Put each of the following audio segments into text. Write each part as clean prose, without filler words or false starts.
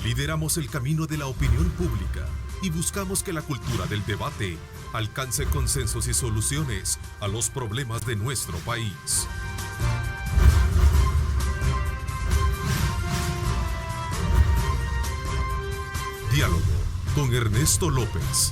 Lideramos el camino de la opinión pública y buscamos que la cultura del debate alcance consensos y soluciones a los problemas de nuestro país. Diálogo con Ernesto López.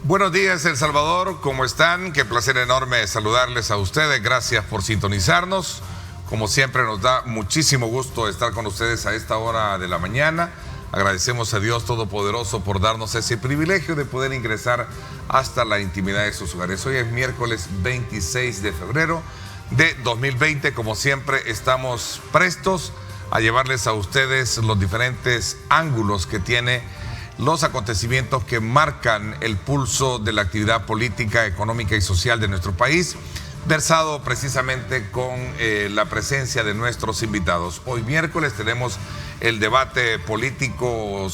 Buenos días, El Salvador, ¿cómo están? Qué placer enorme saludarles a ustedes, gracias por sintonizarnos. Como siempre nos da muchísimo gusto estar con ustedes a esta hora de la mañana. Agradecemos a Dios Todopoderoso por darnos ese privilegio de poder ingresar hasta la intimidad de sus hogares. Hoy es miércoles 26 de febrero de 2020. Como siempre estamos prestos a llevarles a ustedes los diferentes ángulos que tiene los acontecimientos que marcan el pulso de la actividad política, económica y social de nuestro país, versado precisamente con la presencia de nuestros invitados. Hoy miércoles tenemos el debate político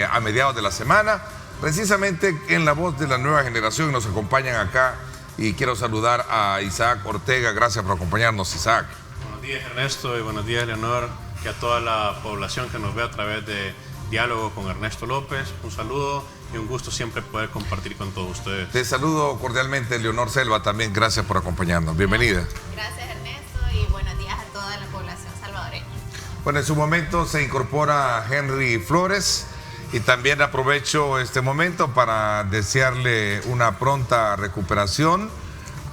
a mediados de la semana, precisamente en la voz de la nueva generación. Nos acompañan acá y quiero saludar a Isaac Ortega. Gracias por acompañarnos, Isaac. Buenos días, Ernesto, y buenos días, Leonor, y a toda la población que nos ve a través de Diálogo con Ernesto López. Un saludo y un gusto siempre poder compartir con todos ustedes. Te saludo cordialmente, Leonor Selva, también gracias por acompañarnos. Bienvenida. Gracias, Ernesto, y buenos días a toda la población salvadoreña. Bueno, en su momento se incorpora Henry Flores y también aprovecho este momento para desearle una pronta recuperación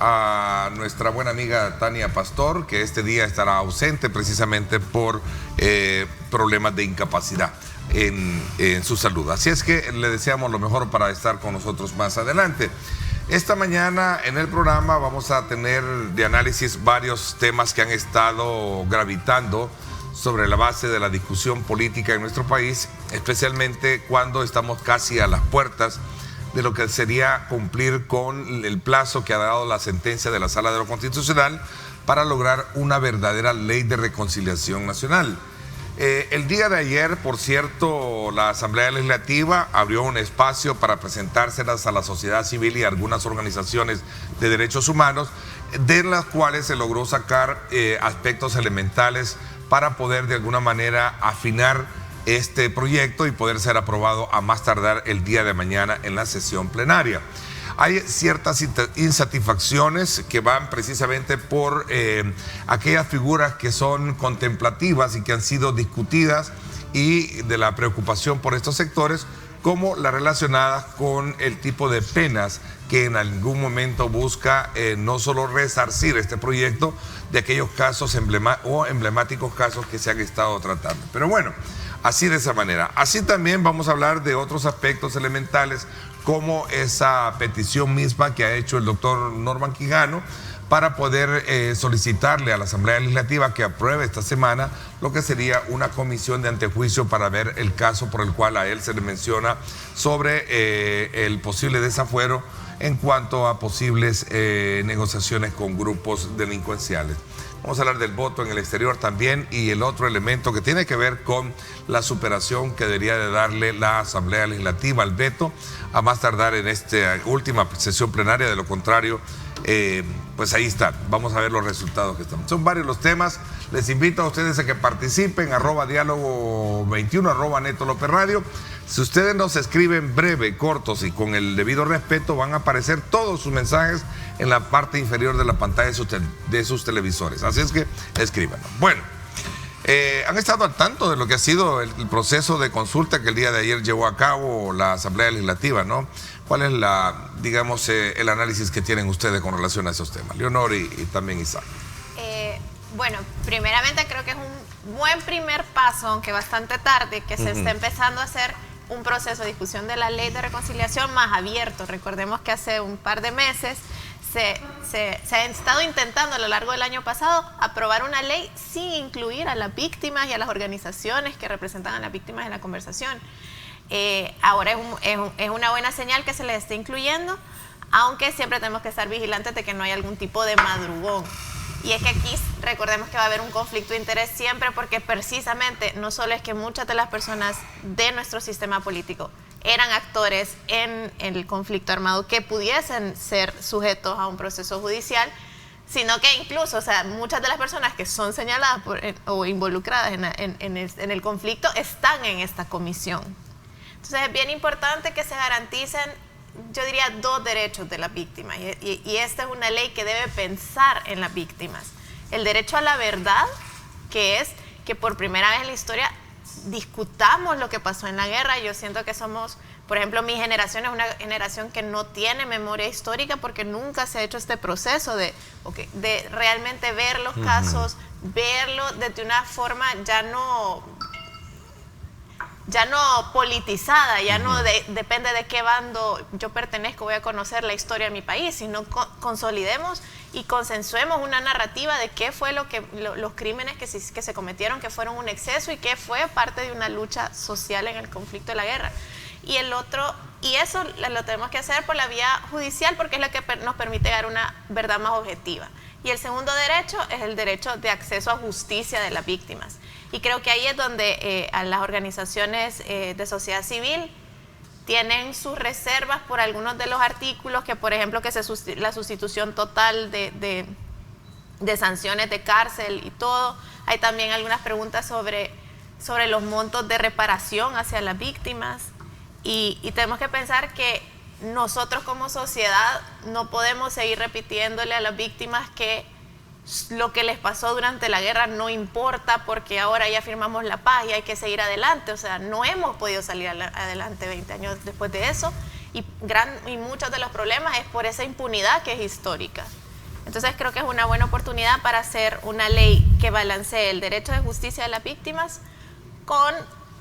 a nuestra buena amiga Tania Pastor, que este día estará ausente precisamente por problemas de incapacidad en su salud. Así es que le deseamos lo mejor para estar con nosotros más adelante. Esta mañana en el programa vamos a tener de análisis varios temas que han estado gravitando sobre la base de la discusión política en nuestro país, especialmente cuando estamos casi a las puertas de lo que sería cumplir con el plazo que ha dado la sentencia de la Sala de lo Constitucional para lograr una verdadera ley de reconciliación nacional. El día de ayer, por cierto, la Asamblea Legislativa abrió un espacio para presentárselas a la sociedad civil y a algunas organizaciones de derechos humanos, de las cuales se logró sacar aspectos elementales para poder de alguna manera afinar este proyecto y poder ser aprobado a más tardar el día de mañana en la sesión plenaria. Hay ciertas insatisfacciones que van precisamente por aquellas figuras que son contemplativas y que han sido discutidas y de la preocupación por estos sectores, como las relacionadas con el tipo de penas que en algún momento busca no solo resarcir este proyecto de aquellos casos emblemáticos casos que se han estado tratando. Pero bueno, así de esa manera. Así también vamos a hablar de otros aspectos elementales, como esa petición misma que ha hecho el doctor Norman Quijano para poder solicitarle a la Asamblea Legislativa que apruebe esta semana lo que sería una comisión de antejuicio para ver el caso por el cual a él se le menciona sobre el posible desafuero en cuanto a posibles negociaciones con grupos delincuenciales. Vamos a hablar del voto en el exterior también y el otro elemento que tiene que ver con la superación que debería de darle la Asamblea Legislativa al veto a más tardar en esta última sesión plenaria. De lo contrario, pues ahí está. Vamos a ver los resultados que están. Son varios los temas. Les invito a ustedes a que participen, @diálogo21, @Neto López Radio. Si ustedes nos escriben breve, cortos y con el debido respeto, van a aparecer todos sus mensajes en la parte inferior de la pantalla de sus televisores. Así es que escríbanos. Bueno, han estado al tanto de lo que ha sido el proceso de consulta que el día de ayer llevó a cabo la Asamblea Legislativa, ¿no? ¿Cuál es el análisis que tienen ustedes con relación a esos temas? Leonor y también Isaac. Bueno, primeramente creo que es un buen primer paso, aunque bastante tarde, que se está empezando a hacer un proceso de discusión de la ley de reconciliación más abierto. Recordemos que hace un par de meses se ha estado intentando a lo largo del año pasado aprobar una ley sin incluir a las víctimas y a las organizaciones que representan a las víctimas en la conversación. Ahora es una buena señal que se les esté incluyendo, aunque siempre tenemos que estar vigilantes de que no haya algún tipo de madrugón. Y es que aquí recordemos que va a haber un conflicto de interés siempre, porque precisamente no solo es que muchas de las personas de nuestro sistema político eran actores en el conflicto armado que pudiesen ser sujetos a un proceso judicial, sino que incluso, o sea, muchas de las personas que son señaladas o involucradas en el conflicto están en esta comisión. Entonces es bien importante que se garanticen, yo diría, 2 derechos de las víctimas, y esta es una ley que debe pensar en las víctimas. El derecho a la verdad, que es que por primera vez en la historia discutamos lo que pasó en la guerra. Yo siento que somos, por ejemplo, mi generación es una generación que no tiene memoria histórica porque nunca se ha hecho este proceso de realmente ver los casos, verlo desde una forma ya no politizada, ya no depende de qué bando yo pertenezco, voy a conocer la historia de mi país, sino consolidemos y consensuemos una narrativa de qué fue los crímenes que se cometieron, que fueron un exceso y qué fue parte de una lucha social en el conflicto de la guerra. Y eso lo tenemos que hacer por la vía judicial porque es la que nos permite dar una verdad más objetiva. Y el segundo derecho es el derecho de acceso a justicia de las víctimas. Y creo que ahí es donde a las organizaciones de sociedad civil tienen sus reservas por algunos de los artículos, que por ejemplo la sustitución total de sanciones de cárcel y todo. Hay también algunas preguntas sobre los montos de reparación hacia las víctimas. Y tenemos que pensar que nosotros como sociedad no podemos seguir repitiéndole a las víctimas que lo que les pasó durante la guerra no importa porque ahora ya firmamos la paz y hay que seguir adelante. O sea, no hemos podido salir adelante 20 años después de eso y muchos de los problemas es por esa impunidad que es histórica. Entonces creo que es una buena oportunidad para hacer una ley que balancee el derecho de justicia de las víctimas con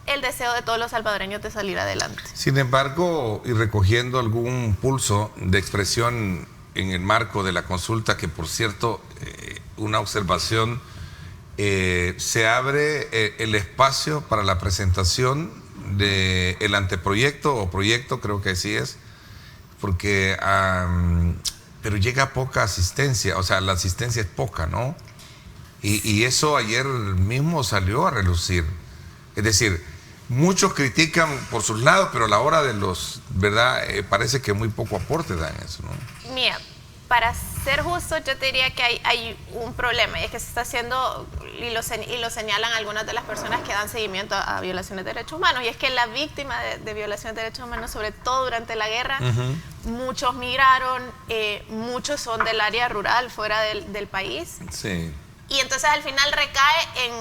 el deseo de todos los salvadoreños de salir adelante. Sin embargo, y recogiendo algún pulso de expresión en el marco de la consulta, que por cierto, una observación, se abre el espacio para la presentación del anteproyecto o proyecto, creo que así es, porque, pero llega poca asistencia, o sea, la asistencia es poca, ¿no? Y eso ayer mismo salió a relucir. Es decir, muchos critican por sus lados, pero a la hora de ¿verdad? Parece que muy poco aporte dan eso, ¿no? Mira, para ser justo, yo te diría que hay un problema, y es que se está haciendo, y lo señalan algunas de las personas que dan seguimiento a violaciones de derechos humanos, y es que la víctima de violaciones de derechos humanos, sobre todo durante la guerra, muchos migraron, muchos son del área rural, fuera del país. Sí. Y entonces al final recae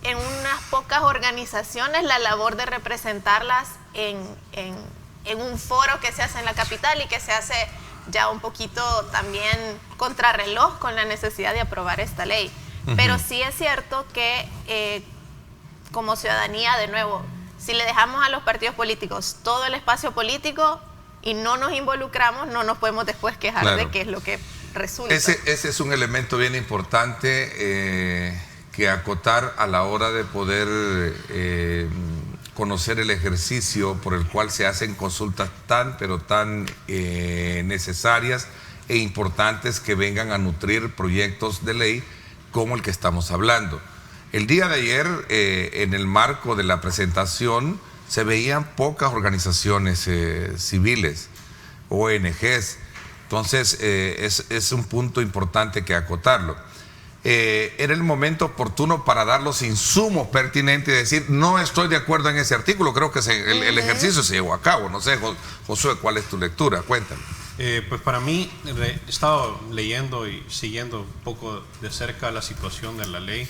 en unas pocas organizaciones la labor de representarlas en un foro que se hace en la capital y que se hace ya un poquito también contrarreloj con la necesidad de aprobar esta ley. Pero sí es cierto que como ciudadanía, de nuevo, si le dejamos a los partidos políticos todo el espacio político y no nos involucramos, no nos podemos después quejar de qué es lo que resulta. Ese es un elemento bien importante que acotar a la hora de poder conocer el ejercicio por el cual se hacen consultas tan necesarias e importantes que vengan a nutrir proyectos de ley como el que estamos hablando. El día de ayer, en el marco de la presentación, se veían pocas organizaciones civiles, ONGs. Entonces, es un punto importante que acotarlo. Era el momento oportuno para dar los insumos pertinentes y decir, no estoy de acuerdo en ese artículo, creo que el ejercicio se llevó a cabo. No sé, Josué, ¿cuál es tu lectura? Cuéntame. Pues para mí, he estado leyendo y siguiendo un poco de cerca la situación de la ley.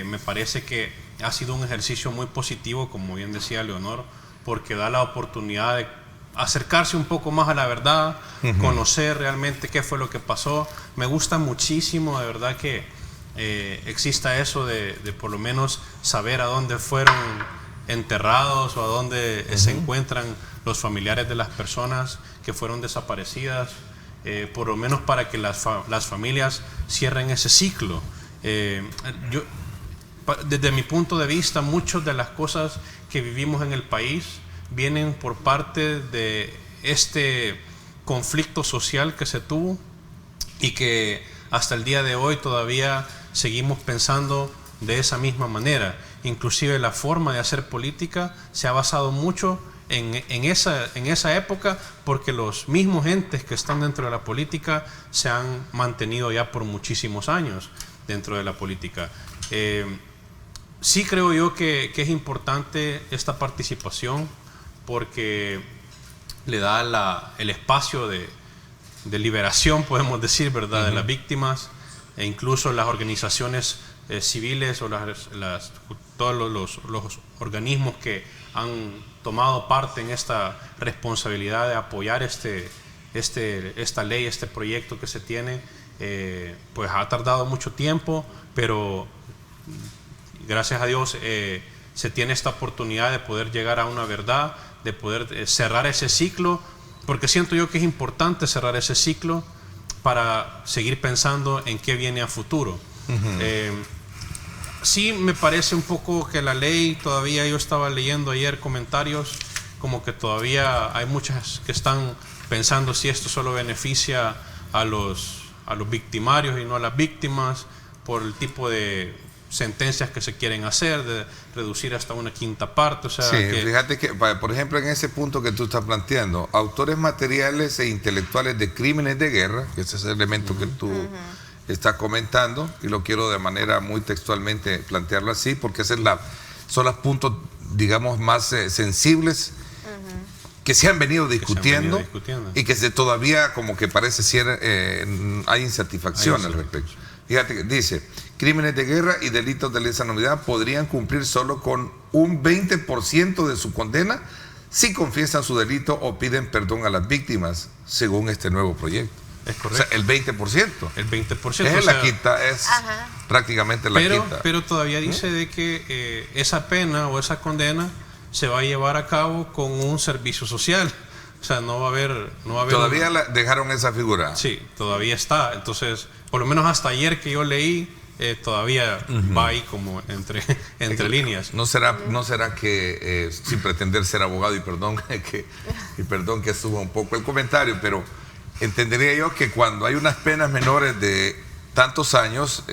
Me parece que ha sido un ejercicio muy positivo, como bien decía Leonor, porque da la oportunidad de acercarse un poco más a la verdad, conocer realmente qué fue lo que pasó. Me gusta muchísimo, de verdad, que exista eso de por lo menos saber a dónde fueron enterrados o a dónde se encuentran los familiares de las personas que fueron desaparecidas, por lo menos para que las familias cierren ese ciclo. Desde mi punto de vista, muchas de las cosas que vivimos en el país vienen por parte de este conflicto social que se tuvo y que hasta el día de hoy todavía seguimos pensando de esa misma manera. Inclusive la forma de hacer política se ha basado mucho en esa época, porque los mismos entes que están dentro de la política se han mantenido ya por muchísimos años dentro de la política. Sí creo yo que es importante esta participación, porque le da el espacio de liberación, podemos decir, ¿verdad?, de las víctimas, e incluso las organizaciones civiles o todos los organismos que han tomado parte en esta responsabilidad de apoyar esta ley, este proyecto que se tiene, pues ha tardado mucho tiempo, pero gracias a Dios se tiene esta oportunidad de poder llegar a una verdad, de poder cerrar ese ciclo, porque siento yo que es importante cerrar ese ciclo para seguir pensando en qué viene a futuro. Sí me parece un poco que la ley todavía, yo estaba leyendo ayer comentarios, como que todavía hay muchas que están pensando si esto solo beneficia a los victimarios y no a las víctimas, por el tipo de sentencias que se quieren hacer, de reducir hasta una quinta parte. O sea, sí, fíjate que, por ejemplo, en ese punto que tú estás planteando, autores materiales e intelectuales de crímenes de guerra, que ese es el elemento que tú estás comentando, y lo quiero de manera muy textualmente plantearlo así, porque ese son los puntos, digamos, más sensibles que se han venido discutiendo y que todavía como que parece ser hay insatisfacción al respecto. Fíjate que dice, crímenes de guerra y delitos de lesa humanidad podrían cumplir solo con un 20% de su condena si confiesan su delito o piden perdón a las víctimas, según este nuevo proyecto. Es correcto. O sea, el 20%. El 20%. Es la quita, es prácticamente la quita. Pero todavía dice de que esa pena o esa condena se va a llevar a cabo con un servicio social. O sea, no va a haber todavía dejaron esa figura. Sí, todavía está. Entonces, por lo menos hasta ayer que yo leí, todavía va ahí como entre líneas. ¿No será que, sin pretender ser abogado, y perdón que suba un poco el comentario, pero entendería yo que cuando hay unas penas menores de tantos años,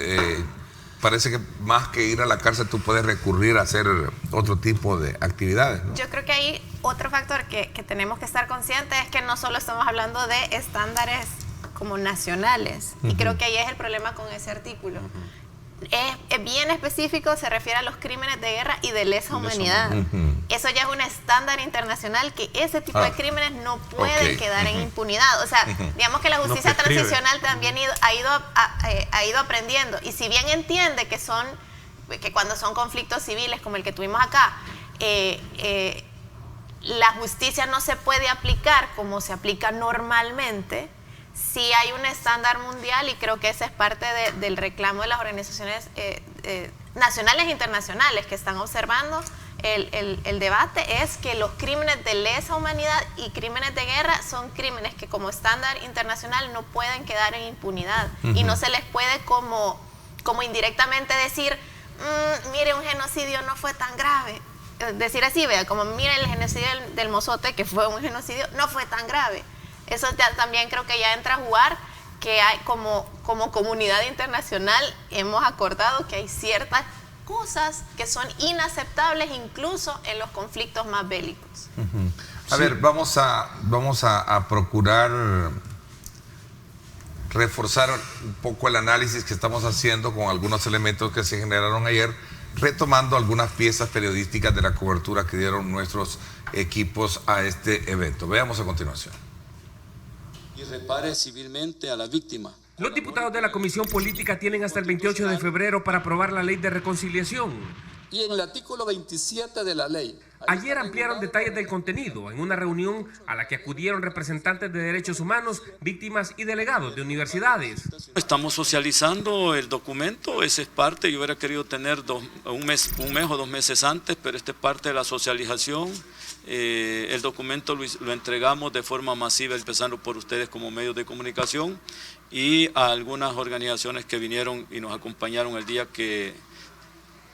parece que más que ir a la cárcel tú puedes recurrir a hacer otro tipo de actividades, ¿no? Yo creo que hay otro factor que tenemos que estar conscientes, es que no solo estamos hablando de estándares como nacionales, y creo que ahí es el problema con ese artículo. Es bien específico, se refiere a los crímenes de guerra y de lesa humanidad. Eso ya es un estándar internacional, que ese tipo de crímenes no pueden quedar en impunidad. O sea, digamos que la justicia transicional también ha ido aprendiendo, y si bien entiende que cuando son conflictos civiles como el que tuvimos acá, la justicia no se puede aplicar como se aplica normalmente, sí hay un estándar mundial, y creo que ese es parte del reclamo de las organizaciones nacionales e internacionales que están observando el debate, es que los crímenes de lesa humanidad y crímenes de guerra son crímenes que como estándar internacional no pueden quedar en impunidad, y no se les puede como indirectamente decir, mire, un genocidio no fue tan grave. Decir así, vea, como mire, el genocidio del Mozote, que fue un genocidio, no fue tan grave. Eso también creo que ya entra a jugar, que hay como comunidad internacional hemos acordado que hay ciertas cosas que son inaceptables incluso en los conflictos más bélicos. A ver, vamos a procurar reforzar un poco el análisis que estamos haciendo con algunos elementos que se generaron ayer, retomando algunas piezas periodísticas de la cobertura que dieron nuestros equipos a este evento. Veamos a continuación. Y repare civilmente a la víctima. Los diputados de la Comisión Política tienen hasta el 28 de febrero para aprobar la ley de reconciliación. Y en el artículo 27 de la ley. Ayer ampliaron detalles del contenido en una reunión a la que acudieron representantes de derechos humanos, víctimas y delegados de universidades. Estamos socializando el documento, esa es parte, yo hubiera querido tener un mes o 2 meses antes, pero esta es parte de la socialización. El documento lo entregamos de forma masiva, empezando por ustedes como medios de comunicación y a algunas organizaciones que vinieron y nos acompañaron el día que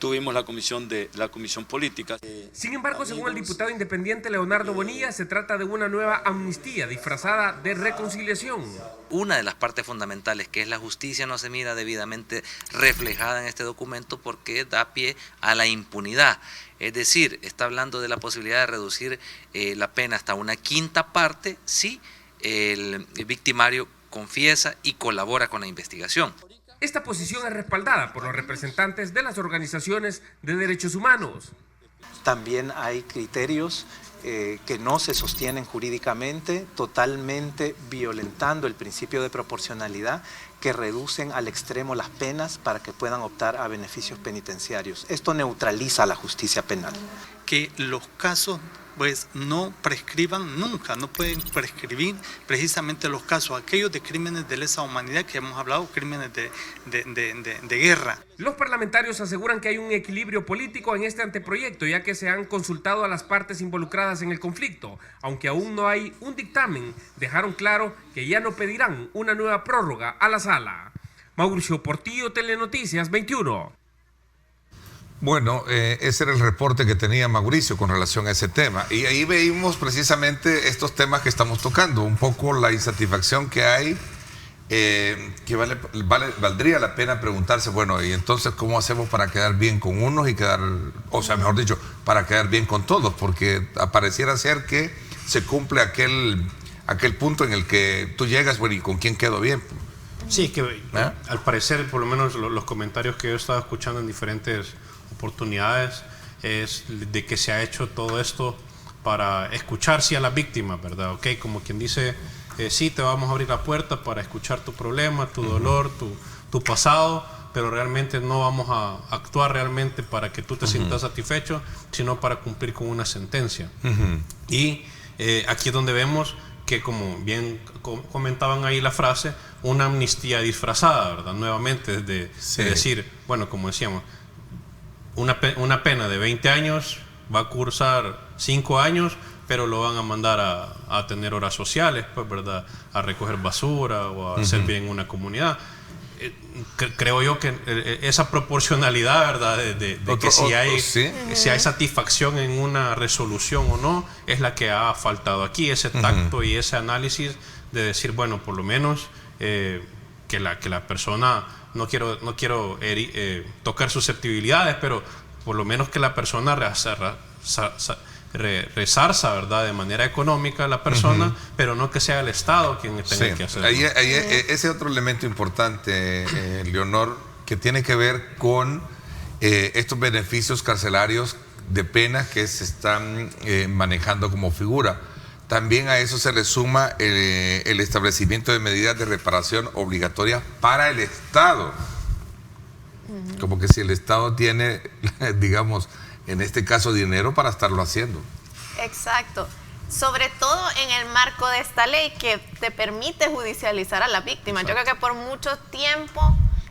tuvimos la comisión política. Sin embargo, según el diputado independiente Leonardo Bonilla, se trata de una nueva amnistía disfrazada de reconciliación. Una de las partes fundamentales, que es la justicia, no se mira debidamente reflejada en este documento porque da pie a la impunidad. Es decir, está hablando de la posibilidad de reducir la pena hasta una quinta parte si el victimario confiesa y colabora con la investigación. Esta posición es respaldada por los representantes de las organizaciones de derechos humanos. También hay criterios que no se sostienen jurídicamente, totalmente violentando el principio de proporcionalidad, que reducen al extremo las penas para que puedan optar a beneficios penitenciarios. Esto neutraliza la justicia penal. Que los casos pues no prescriban nunca, no pueden prescribir precisamente los casos, aquellos de crímenes de lesa humanidad que hemos hablado, crímenes de guerra. Los parlamentarios aseguran que hay un equilibrio político en este anteproyecto, ya que se han consultado a las partes involucradas en el conflicto. Aunque aún no hay un dictamen, dejaron claro que ya no pedirán una nueva prórroga a la sala. Mauricio Portillo, Telenoticias 21. Bueno, ese era el reporte que tenía Mauricio con relación a ese tema. Y ahí veíamos precisamente estos temas que estamos tocando, un poco la insatisfacción que hay, que valdría la pena preguntarse, bueno, y entonces, ¿cómo hacemos para quedar bien con unos y mejor dicho, para quedar bien con todos? Porque pareciera ser que se cumple aquel punto en el que tú llegas, bueno, ¿y con quién quedo bien? Sí, que al parecer, por lo menos los comentarios que yo he estado escuchando en diferentes oportunidades, es de que se ha hecho todo esto para escuchar sí a las víctimas, ¿verdad? Ok, como quien dice, sí, te vamos a abrir la puerta para escuchar tu problema, tu dolor, tu pasado, pero realmente no vamos a actuar realmente para que tú te sientas satisfecho, sino para cumplir con una sentencia. Y aquí es donde vemos que, como bien comentaban ahí la frase, una amnistía disfrazada, ¿verdad? Nuevamente, de decir, bueno, como decíamos, una pena de 20 años va a cursar 5 años, pero lo van a mandar a tener horas sociales, pues, ¿verdad? A recoger basura o a hacer bien en una comunidad. Creo yo que esa proporcionalidad, ¿verdad? De que si hay satisfacción en una resolución o no, es la que ha faltado aquí, ese tacto y ese análisis de decir, bueno, por lo menos que la persona, no quiero tocar susceptibilidades, pero por lo menos que la persona resarza, ¿verdad? De manera económica a la persona, pero no que sea el Estado quien tenga que hacerlo. Ese otro elemento importante, Leonor, que tiene que ver con estos beneficios carcelarios de pena que se están manejando como figura. También a eso se le suma el establecimiento de medidas de reparación obligatorias para el Estado. Como que si el Estado tiene, digamos, en este caso, dinero para estarlo haciendo. Exacto. Sobre todo en el marco de esta ley que te permite judicializar a la víctima. Yo creo que por mucho tiempo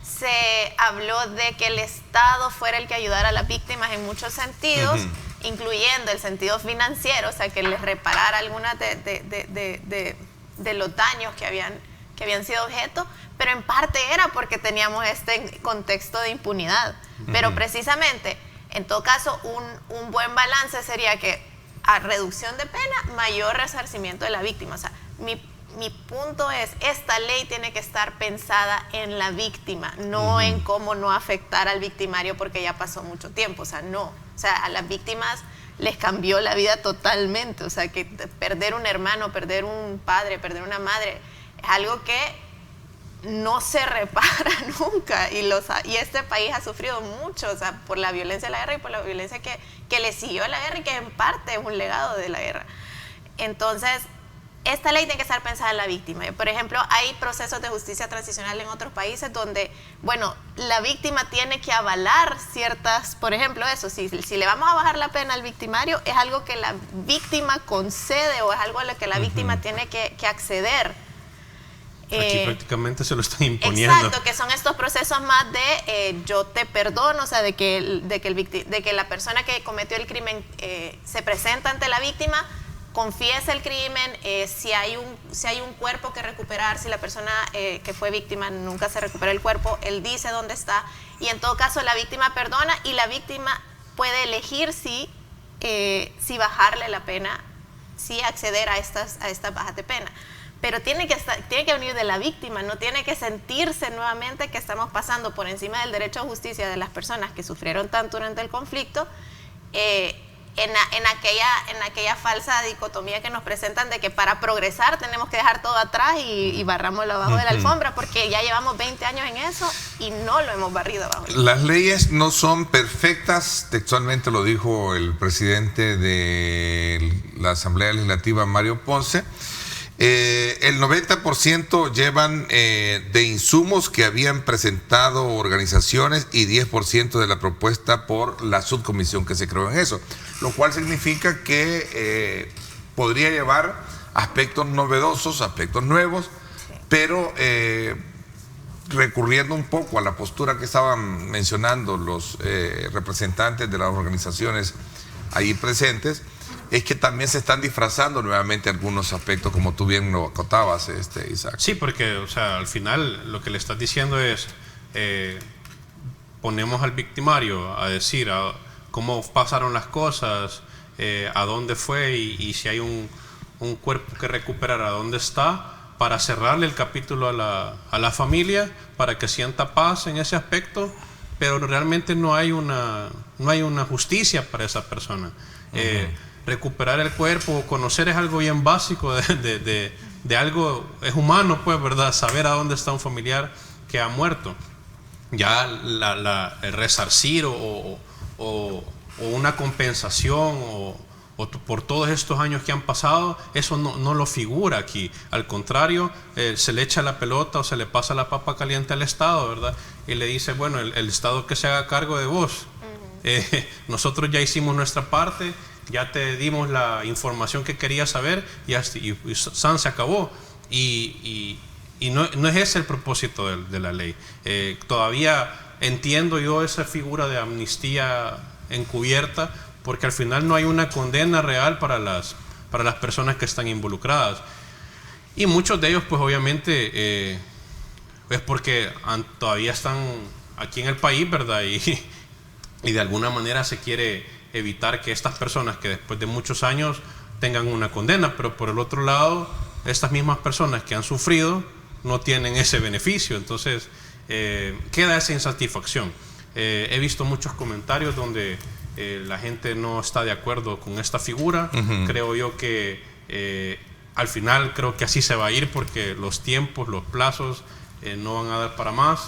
se habló de que el Estado fuera el que ayudara a las víctimas en muchos sentidos, incluyendo el sentido financiero, o sea, que les reparara algunas de los daños que habían sido objeto, pero en parte era porque teníamos este contexto de impunidad. Pero precisamente, en todo caso, un buen balance sería que a reducción de pena, mayor resarcimiento de la víctima. O sea, mi punto es, esta ley tiene que estar pensada en la víctima, no en cómo no afectar al victimario porque ya pasó mucho tiempo. O sea, no. O sea, a las víctimas les cambió la vida totalmente. O sea, que perder un hermano, perder un padre, perder una madre, es algo que no se repara nunca. Y este país ha sufrido mucho, o sea, por la violencia de la guerra y por la violencia que le siguió a la guerra y que en parte es un legado de la guerra. Entonces, esta ley tiene que estar pensada en la víctima. Por ejemplo, hay procesos de justicia transicional en otros países donde, bueno, la víctima tiene que avalar ciertas, por ejemplo, eso, si le vamos a bajar la pena al victimario, es algo que la víctima concede o es algo a lo que la víctima tiene que acceder. Aquí prácticamente se lo están imponiendo. Exacto, que son estos procesos más de yo te perdono, o sea, de que la persona que cometió el crimen se presenta ante la víctima, confiesa el crimen, si hay un cuerpo que recuperar, si la persona que fue víctima nunca se recupera el cuerpo, él dice dónde está, y en todo caso la víctima perdona y la víctima puede elegir si bajarle la pena, si acceder a estas bajas de pena. Pero tiene que venir de la víctima, no tiene que sentirse nuevamente que estamos pasando por encima del derecho a justicia de las personas que sufrieron tanto durante el conflicto en aquella falsa dicotomía que nos presentan de que para progresar tenemos que dejar todo atrás y barrámoslo abajo de la alfombra, porque ya llevamos 20 años en eso y no lo hemos barrido abajo. Las leyes no son perfectas, textualmente lo dijo el presidente de la Asamblea Legislativa, Mario Ponce. El 90% llevan de insumos que habían presentado organizaciones y 10% de la propuesta por la subcomisión que se creó en eso, lo cual significa que podría llevar aspectos novedosos, aspectos nuevos, pero recurriendo un poco a la postura que estaban mencionando los representantes de las organizaciones ahí presentes, es que también se están disfrazando nuevamente algunos aspectos, como tú bien lo acotabas, Isaac. Sí, porque, o sea, al final lo que le estás diciendo es, ponemos al victimario a decir cómo pasaron las cosas, a dónde fue y si hay un cuerpo que recuperar, a dónde está, para cerrarle el capítulo a la familia, para que sienta paz en ese aspecto, pero realmente no hay una justicia para esa persona. Recuperar el cuerpo, conocer es algo bien básico de algo, es humano, pues, ¿verdad? Saber a dónde está un familiar que ha muerto. Ya el resarcir o una compensación o por todos estos años que han pasado, eso no lo figura aquí. Al contrario, se le echa la pelota o se le pasa la papa caliente al Estado, ¿verdad? Y le dice, bueno, el Estado que se haga cargo de vos. Nosotros ya hicimos nuestra parte, ya te dimos la información que querías saber y San se acabó. Y no es ese el propósito de la ley. Todavía entiendo yo esa figura de amnistía encubierta, porque al final no hay una condena real para las personas que están involucradas. Y muchos de ellos, pues obviamente, es porque todavía están aquí en el país, ¿verdad? Y de alguna manera se quiere evitar que estas personas que después de muchos años tengan una condena, pero por el otro lado, estas mismas personas que han sufrido no tienen ese beneficio, entonces queda esa insatisfacción. He visto muchos comentarios donde la gente no está de acuerdo con esta figura. Creo yo que al final creo que así se va a ir, porque los tiempos, los plazos no van a dar para más.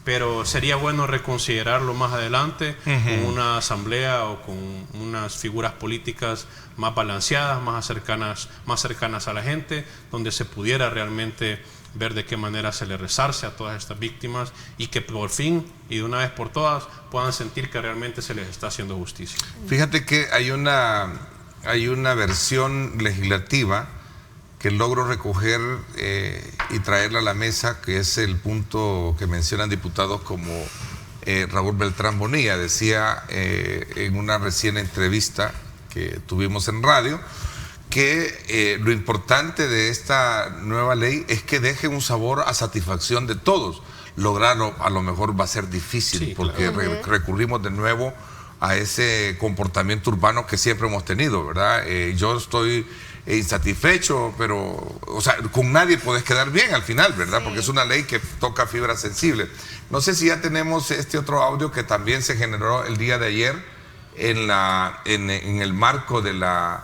Pero sería bueno reconsiderarlo más adelante con una asamblea o con unas figuras políticas más balanceadas, más cercanas a la gente, donde se pudiera realmente ver de qué manera se le resarce a todas estas víctimas y que por fin y de una vez por todas puedan sentir que realmente se les está haciendo justicia. Fíjate que hay una versión legislativa que logro recoger y traerla a la mesa, que es el punto que mencionan diputados como Raúl Beltrán Bonilla. Decía en una recién entrevista que tuvimos en radio que lo importante de esta nueva ley es que deje un sabor a satisfacción de todos. Lograrlo a lo mejor va a ser difícil, sí, porque claro, recurrimos de nuevo a ese comportamiento urbano que siempre hemos tenido, ¿verdad? Yo estoy insatisfecho, pero, o sea, con nadie puedes quedar bien al final, ¿verdad? Sí. Porque es una ley que toca fibras sensibles. No sé si ya tenemos este otro audio que también se generó el día de ayer en el marco de la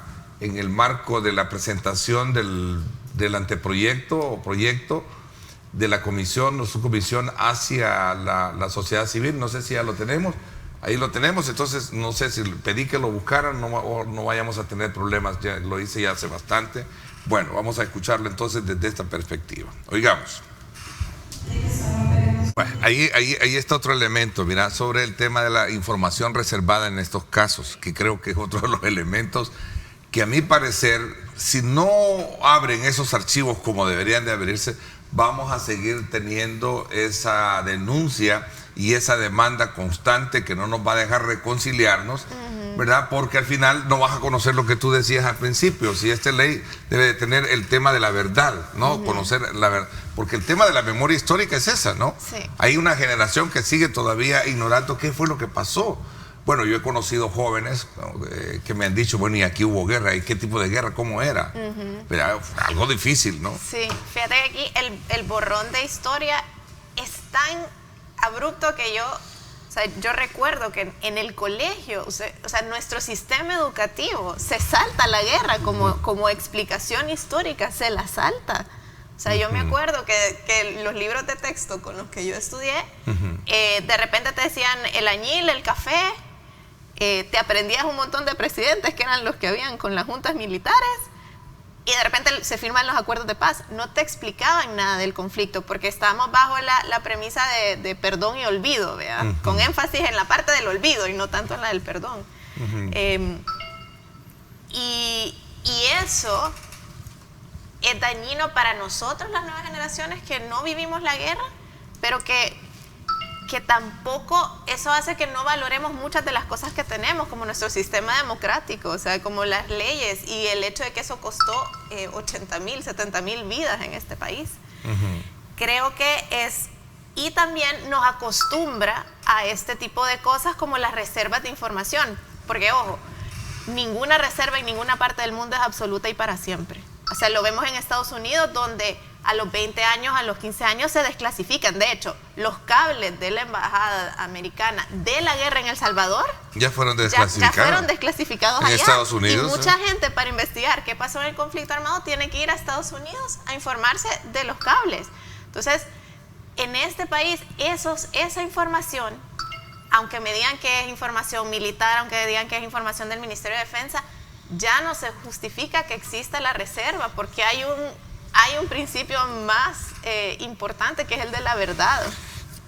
presentación del anteproyecto o proyecto de la comisión o subcomisión hacia la sociedad civil. No sé si ya lo tenemos. Ahí lo tenemos, entonces no sé si pedí que lo buscaran o no vayamos a tener problemas, ya lo hice ya hace bastante. Bueno, vamos a escucharlo entonces desde esta perspectiva. Oigamos. Bueno, ahí está otro elemento, mira, sobre el tema de la información reservada en estos casos, que creo que es otro de los elementos que a mi parecer, si no abren esos archivos como deberían de abrirse, vamos a seguir teniendo esa denuncia y esa demanda constante que no nos va a dejar reconciliarnos, ¿verdad? Porque al final no vas a conocer lo que tú decías al principio. Si esta ley debe de tener el tema de la verdad, ¿no? Conocer la verdad. Porque el tema de la memoria histórica es esa, ¿no? Sí. Hay una generación que sigue todavía ignorando qué fue lo que pasó. Bueno, yo he conocido jóvenes que me han dicho, bueno, y aquí hubo guerra, ¿y qué tipo de guerra? ¿Cómo era? Pero algo difícil, ¿no? Sí, fíjate que aquí el borrón de historia es tan abrupto que yo O sea, yo recuerdo que en el colegio, o sea, nuestro sistema educativo se salta la guerra como explicación histórica, se la salta. O sea, yo me acuerdo que los libros de texto con los que yo estudié, de repente te decían el añil, el café, te aprendías un montón de presidentes que eran los que habían con las juntas militares, y de repente se firman los acuerdos de paz. No te explicaban nada del conflicto, porque estábamos bajo la premisa de perdón y olvido, ¿verdad? Con énfasis en la parte del olvido y no tanto en la del perdón. Y eso es dañino para nosotros, las nuevas generaciones que no vivimos la guerra, pero que tampoco eso hace que no valoremos muchas de las cosas que tenemos, como nuestro sistema democrático, o sea, como las leyes y el hecho de que eso costó 80,000, 70,000 vidas en este país. Creo que y también nos acostumbra a este tipo de cosas como las reservas de información, porque ojo, ninguna reserva en ninguna parte del mundo es absoluta y para siempre. O sea, lo vemos en Estados Unidos, donde a los 20 años, a los 15 años se desclasifican. De hecho, los cables de la embajada americana de la guerra en El Salvador ya fueron desclasificados. Ya fueron desclasificados allá. En Estados Unidos. Y mucha gente, para investigar qué pasó en el conflicto armado, tiene que ir a Estados Unidos a informarse de los cables. Entonces, en este país, esa información, aunque me digan que es información militar, aunque me digan que es información del Ministerio de Defensa, ya no se justifica que exista la reserva, porque hay un principio más importante, que es el de la verdad.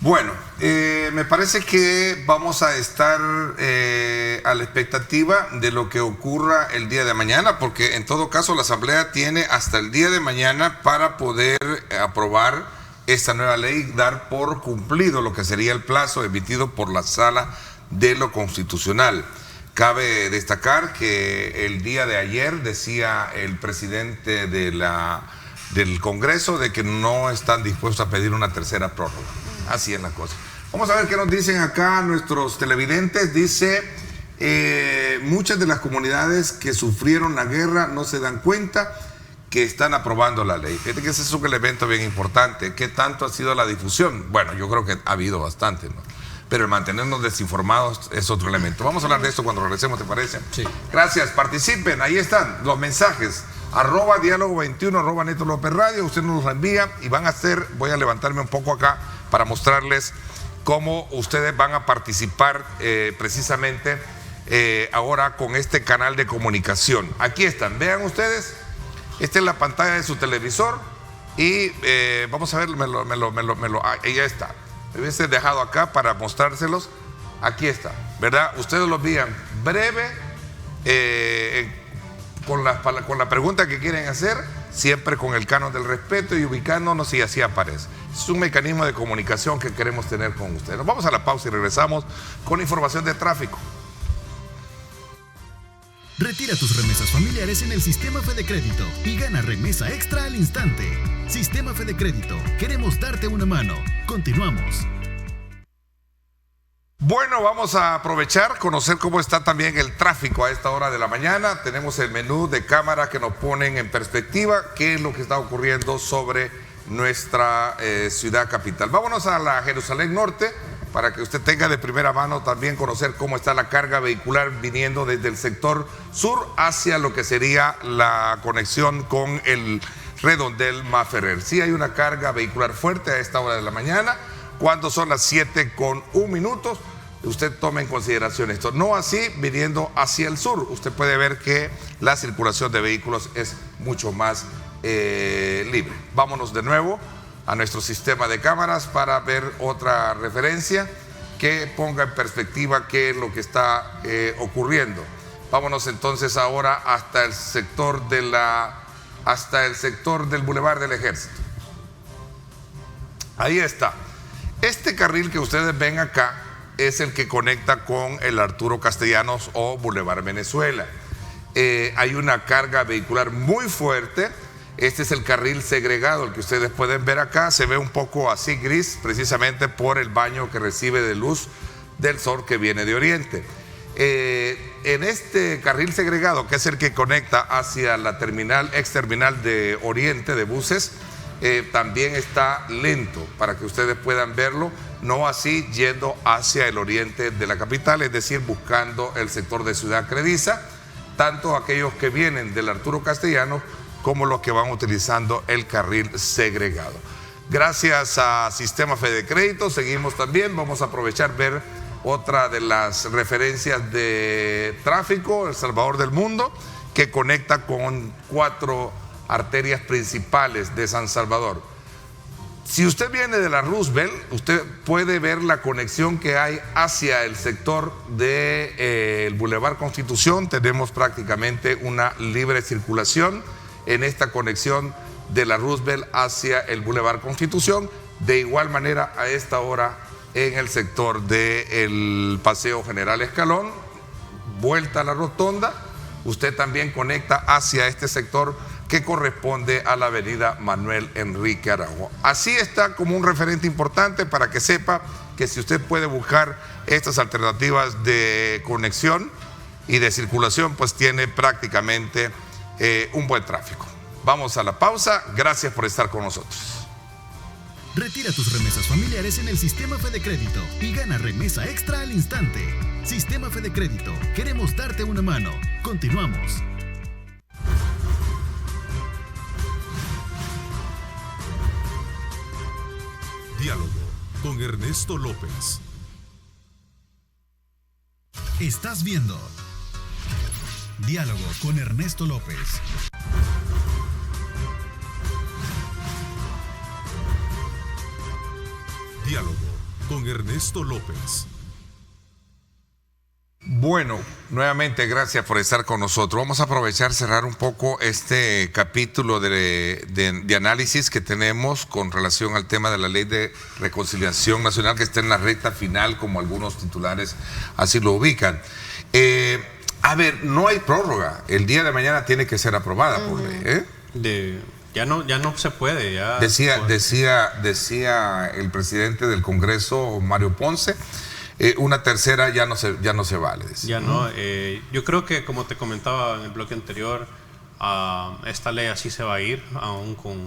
Bueno, me parece que vamos a estar a la expectativa de lo que ocurra el día de mañana, porque en todo caso la Asamblea tiene hasta el día de mañana para poder aprobar esta nueva ley, dar por cumplido lo que sería el plazo emitido por la Sala de lo Constitucional. Cabe destacar que el día de ayer decía el presidente del Congreso de que no están dispuestos a pedir una tercera prórroga. Así es la cosa. Vamos a ver qué nos dicen acá nuestros televidentes. Dice, muchas de las comunidades que sufrieron la guerra no se dan cuenta que están aprobando la ley. Fíjate que ese es un elemento bien importante. ¿Qué tanto ha sido la difusión? Bueno, yo creo que ha habido bastante, ¿no? Pero el mantenernos desinformados es otro elemento. Vamos a hablar de esto cuando regresemos, ¿te parece? Sí. Gracias, participen, ahí están los mensajes. @diálogo21, @Neto López Radio, usted nos los envía y voy a levantarme un poco acá para mostrarles cómo ustedes van a participar precisamente ahora con este canal de comunicación. Aquí están, vean ustedes, esta es la pantalla de su televisor y vamos a ver, ahí ya está. Me hubiese dejado acá para mostrárselos. Aquí está, ¿verdad? Ustedes lo envían breve, con la pregunta que quieren hacer, siempre con el canon del respeto y ubicándonos, y así aparece. Es un mecanismo de comunicación que queremos tener con ustedes. Nos vamos a la pausa y regresamos con información de tráfico. Retira tus remesas familiares en el Sistema Fede Crédito y gana remesa extra al instante. Sistema Fede Crédito, queremos darte una mano. Continuamos. Bueno, vamos a aprovechar, conocer cómo está también el tráfico a esta hora de la mañana. Tenemos el menú de cámara que nos ponen en perspectiva qué es lo que está ocurriendo sobre nuestra ciudad capital. Vámonos a la Jerusalén Norte para que usted tenga de primera mano también conocer cómo está la carga vehicular viniendo desde el sector sur hacia lo que sería la conexión con el redondel Maferrer. Sí hay una carga vehicular fuerte a esta hora de la mañana, cuando son las 7:01. Usted tome en consideración esto. No así viniendo hacia el sur. Usted puede ver que la circulación de vehículos es mucho más libre. Vámonos de nuevo a nuestro sistema de cámaras para ver otra referencia que ponga en perspectiva qué es lo que está ocurriendo. Vámonos entonces ahora hasta el sector del Boulevard del Ejército. Ahí está. Este carril que ustedes ven acá es el que conecta con el Arturo Castellanos o Boulevard Venezuela. Hay una carga vehicular muy fuerte. Este es el carril segregado, el que ustedes pueden ver acá. Se ve un poco así gris, precisamente por el baño que recibe de luz del sol que viene de oriente. En este carril segregado, que es el que conecta hacia la terminal, ex terminal de oriente de buses, también está lento para que ustedes puedan verlo, no así yendo hacia el oriente de la capital, es decir, buscando el sector de Ciudad Crediza, tanto aquellos que vienen del Arturo Castellanos como los que van utilizando el carril segregado. Gracias a Sistema Fede Crédito, seguimos también, vamos a aprovechar ver otra de las referencias de tráfico, El Salvador del Mundo, que conecta con 4 arterias principales de San Salvador. Si usted viene de la Roosevelt, usted puede ver la conexión que hay hacia el sector del Boulevard Constitución. Tenemos prácticamente una libre circulación en esta conexión de la Roosevelt hacia el Boulevard Constitución. De igual manera, a esta hora en el sector del Paseo General Escalón, vuelta a la rotonda, usted también conecta hacia este sector que corresponde a la avenida Manuel Enrique Araujo. Así está como un referente importante para que sepa que si usted puede buscar estas alternativas de conexión y de circulación, pues tiene prácticamente un buen tráfico. Vamos a la pausa. Gracias por estar con nosotros. Retira tus remesas familiares en el Sistema Fede Crédito y gana remesa extra al instante. Sistema Fede Crédito. Queremos darte una mano. Continuamos. Diálogo con Ernesto López. Estás viendo Diálogo con Ernesto López. Diálogo con Ernesto López. Bueno, nuevamente gracias por estar con nosotros. Vamos a aprovechar, cerrar un poco este capítulo de análisis que tenemos con relación al tema de la Ley de Reconciliación Nacional, que está en la recta final, como algunos titulares así lo ubican. A ver, no hay prórroga. El día de mañana tiene que ser aprobada por ley. Ya no se puede. Ya decía el presidente del Congreso, Mario Ponce, una tercera ya no se vale. Decía. Ya no. Yo creo que, como te comentaba en el bloque anterior, esta ley así se va a ir, aún con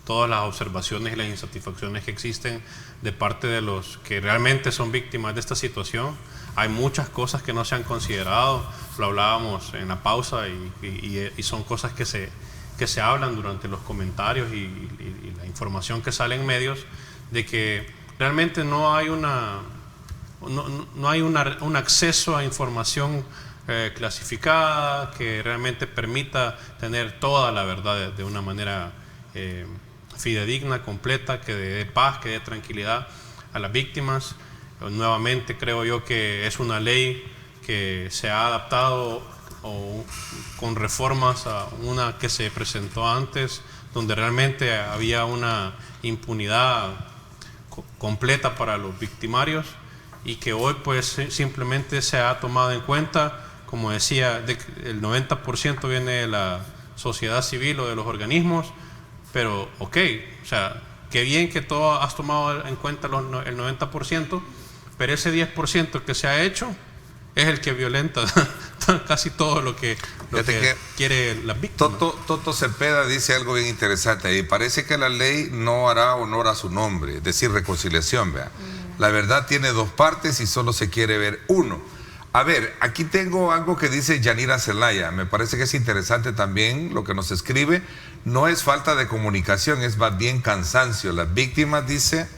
todas las observaciones y las insatisfacciones que existen de parte de los que realmente son víctimas de esta situación. Hay muchas cosas que no se han considerado, lo hablábamos en la pausa, y son cosas que se hablan durante los comentarios y la información que sale en medios, de que realmente no hay un acceso a información clasificada que realmente permita tener toda la verdad de una manera fidedigna, completa, que dé paz, que dé tranquilidad a las víctimas. Nuevamente creo yo que es una ley que se ha adaptado con reformas a una que se presentó antes, donde realmente había una impunidad completa para los victimarios, y que hoy pues simplemente se ha tomado en cuenta, como decía, el 90% viene de la sociedad civil o de los organismos, pero ok, o sea, qué bien que todo has tomado en cuenta el 90%, pero ese 10% que se ha hecho es el que violenta casi todo lo que quiere la víctima. Toto Cepeda dice algo bien interesante y parece que la ley no hará honor a su nombre, es decir, reconciliación, vea. La verdad tiene dos partes y solo se quiere ver uno. A ver, aquí tengo algo que dice Yanira Zelaya, me parece que es interesante también lo que nos escribe. No es falta de comunicación, es más bien cansancio. Las víctimas, dice,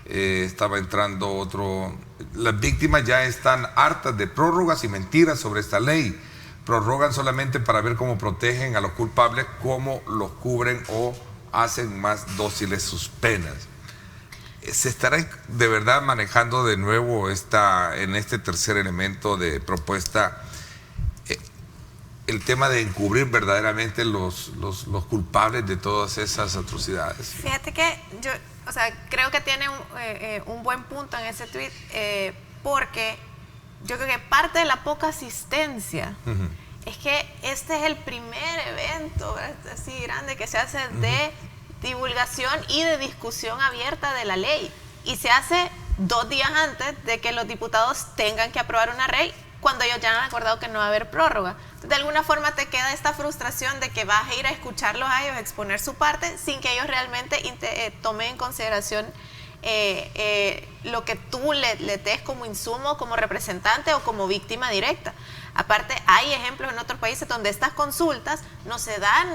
estaba entrando otro, las víctimas ya están hartas de prórrogas y mentiras sobre esta ley. Prorrogan solamente para ver cómo protegen a los culpables, cómo los cubren o hacen más dóciles sus penas. ¿Se estará de verdad manejando de nuevo en este tercer elemento de propuesta el tema de encubrir verdaderamente los culpables de todas esas atrocidades? Fíjate que yo, creo que tiene un buen punto en ese tuit, porque yo creo que parte de la poca asistencia es que este es el primer evento así grande que se hace de divulgación y de discusión abierta de la ley, y se hace 2 días antes de que los diputados tengan que aprobar una ley, cuando ellos ya han acordado que no va a haber prórroga. Entonces, de alguna forma te queda esta frustración de que vas a ir a escucharlos a ellos, a exponer su parte, sin que ellos realmente tomen en consideración lo que tú le des como insumo, como representante o como víctima directa. Aparte, hay ejemplos en otros países donde estas consultas no se dan